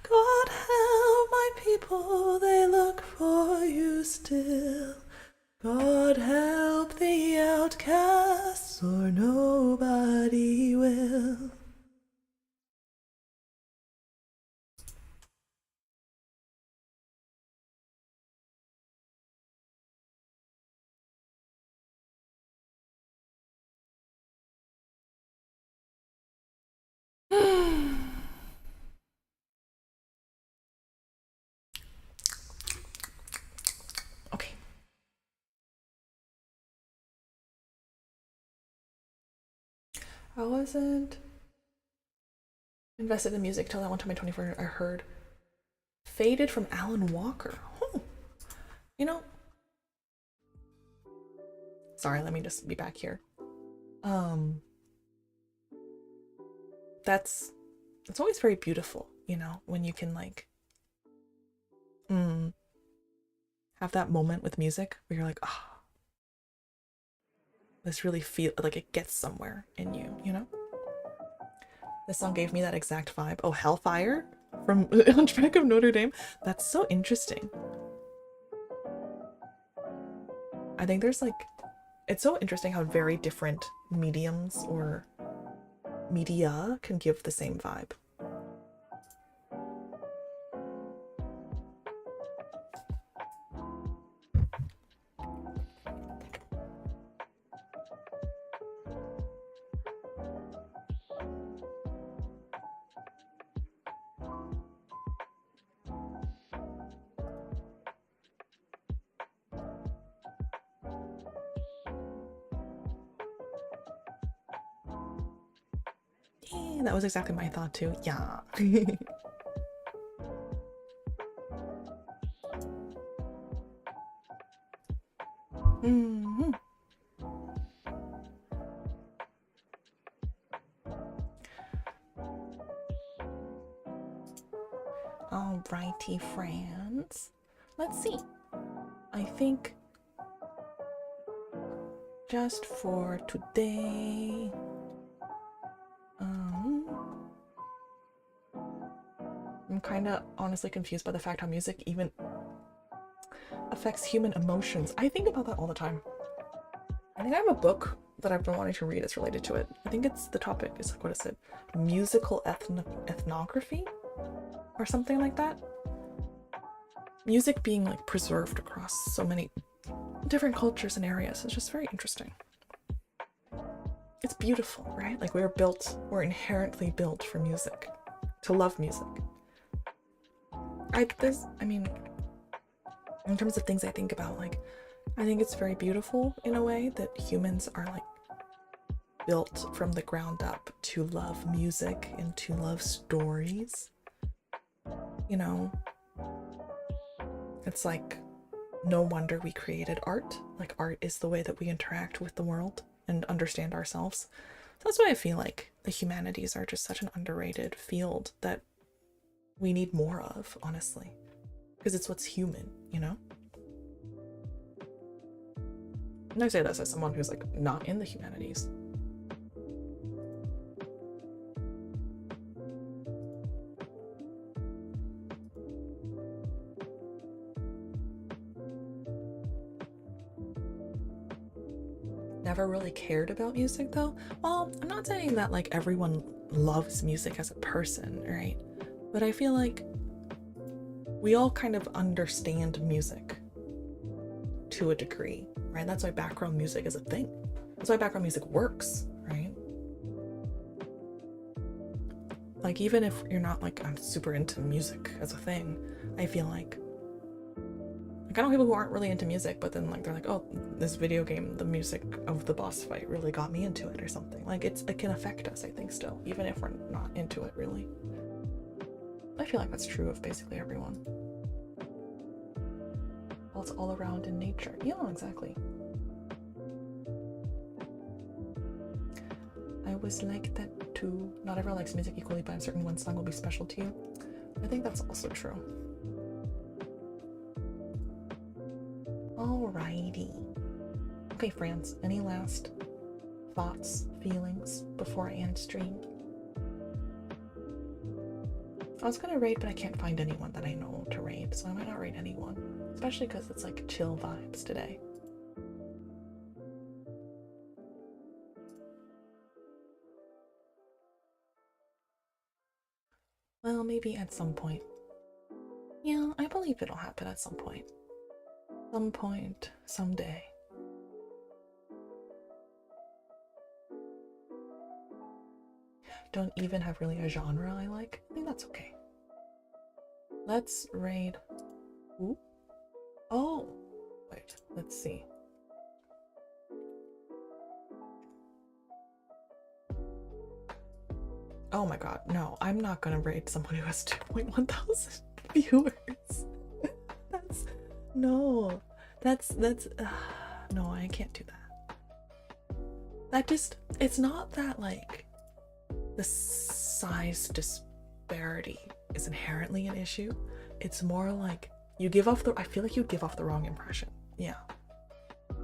God help my people, they look for you still. God help the outcasts, or nobody will. Okay. I wasn't invested in music till that one time in 24 I heard Faded from Alan Walker. You know, sorry, let me just be back here. It's always very beautiful, you know, when you can like have that moment with music where you're like, ah, oh, this really feel like it gets somewhere in you, you know? This song gave me that exact vibe. Oh, Hellfire from Hunchback of Notre Dame. That's so interesting. I think there's like, it's so interesting how very different mediums or media can give the same vibe. That was exactly my thought too. Yeah. Mhm. Alrighty, friends. Let's see. I think just for today, I'm kind of honestly confused by the fact how music even affects human emotions. I think about that all the time. I think I have a book that I've been wanting to read that's related to it. I think it's the topic is like, what is it? Musical ethnography or something like that. Music being like preserved across so many different cultures and areas is just very interesting. It's beautiful, right? Like we're inherently built for music, to love music. I mean, in terms of things I think about, like, I think it's very beautiful in a way that humans are like built from the ground up to love music and to love stories. You know, it's like no wonder we created art. Like art is the way that we interact with the world and understand ourselves. So that's why I feel like the humanities are just such an underrated field that we need more of, honestly, because it's what's human, you know? And I say this as someone who's like not in the humanities. Never really cared about music though. Well, I'm not saying that like everyone loves music as a person, right? But I feel like we all kind of understand music to a degree, right? That's why background music is a thing. That's why background music works, right? Like even if you're not like, I'm super into music as a thing, I feel like I know people who aren't really into music, but then like they're like, oh, this video game, the music of the boss fight really got me into it or something. Like it can affect us, I think, still, even if we're not into it really. I feel like that's true of basically everyone. Well, it's all around in nature. Yeah, exactly. I was like that too. Not everyone likes music equally, but a certain one song will be special to you. I think that's also true. Alrighty. Okay, friends, any last thoughts, feelings before I end stream? I was gonna raid, but I can't find anyone that I know to raid, so I might not raid anyone. Especially because it's like chill vibes today. Well, maybe at some point. Yeah, I believe it'll happen at some point. Some point, someday. Don't even have really a genre I like. I think that's okay. Let's raid. Ooh. Oh, wait, let's see. Oh my god, no, I'm not gonna raid someone who has 2.1 thousand viewers. No, no, I can't do that. That just, it's not that like the size disparity is inherently an issue. It's more like you give off I feel like you give off the wrong impression. Yeah.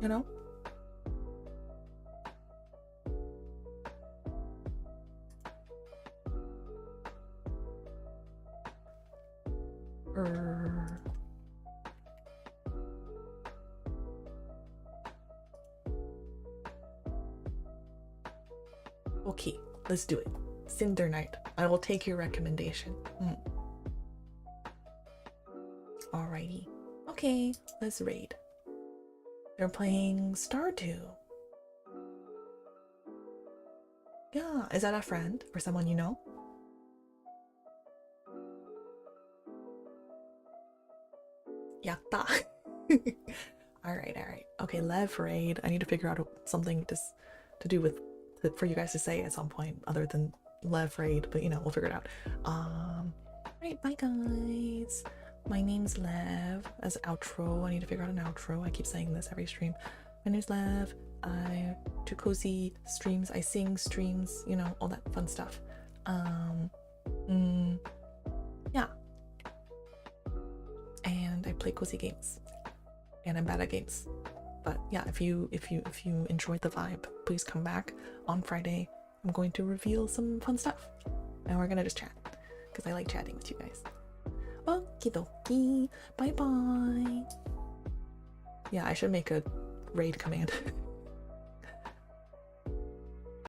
You know? Okay, let's do it. Cinder Knight. I will take your recommendation. Alrighty. Okay, let's raid. They're playing Stardew. Yeah, is that a friend or someone you know? Yatta. Alright. Okay, Lev raid. I need to figure out something to do with for you guys to say at some point other than Lev raid, but you know, we'll figure it out. Alright, bye guys. My name's Lev. As outro, I need to figure out an outro. I keep saying this every stream. My name's Lev. I do cozy streams. I sing streams, you know, all that fun stuff. Yeah. And I play cozy games. And I'm bad at games. But yeah, if you enjoyed the vibe, please come back on Friday. I'm going to reveal some fun stuff. And we're gonna just chat. Because I like chatting with you guys. Okie dokie. Bye bye. Yeah, I should make a raid command.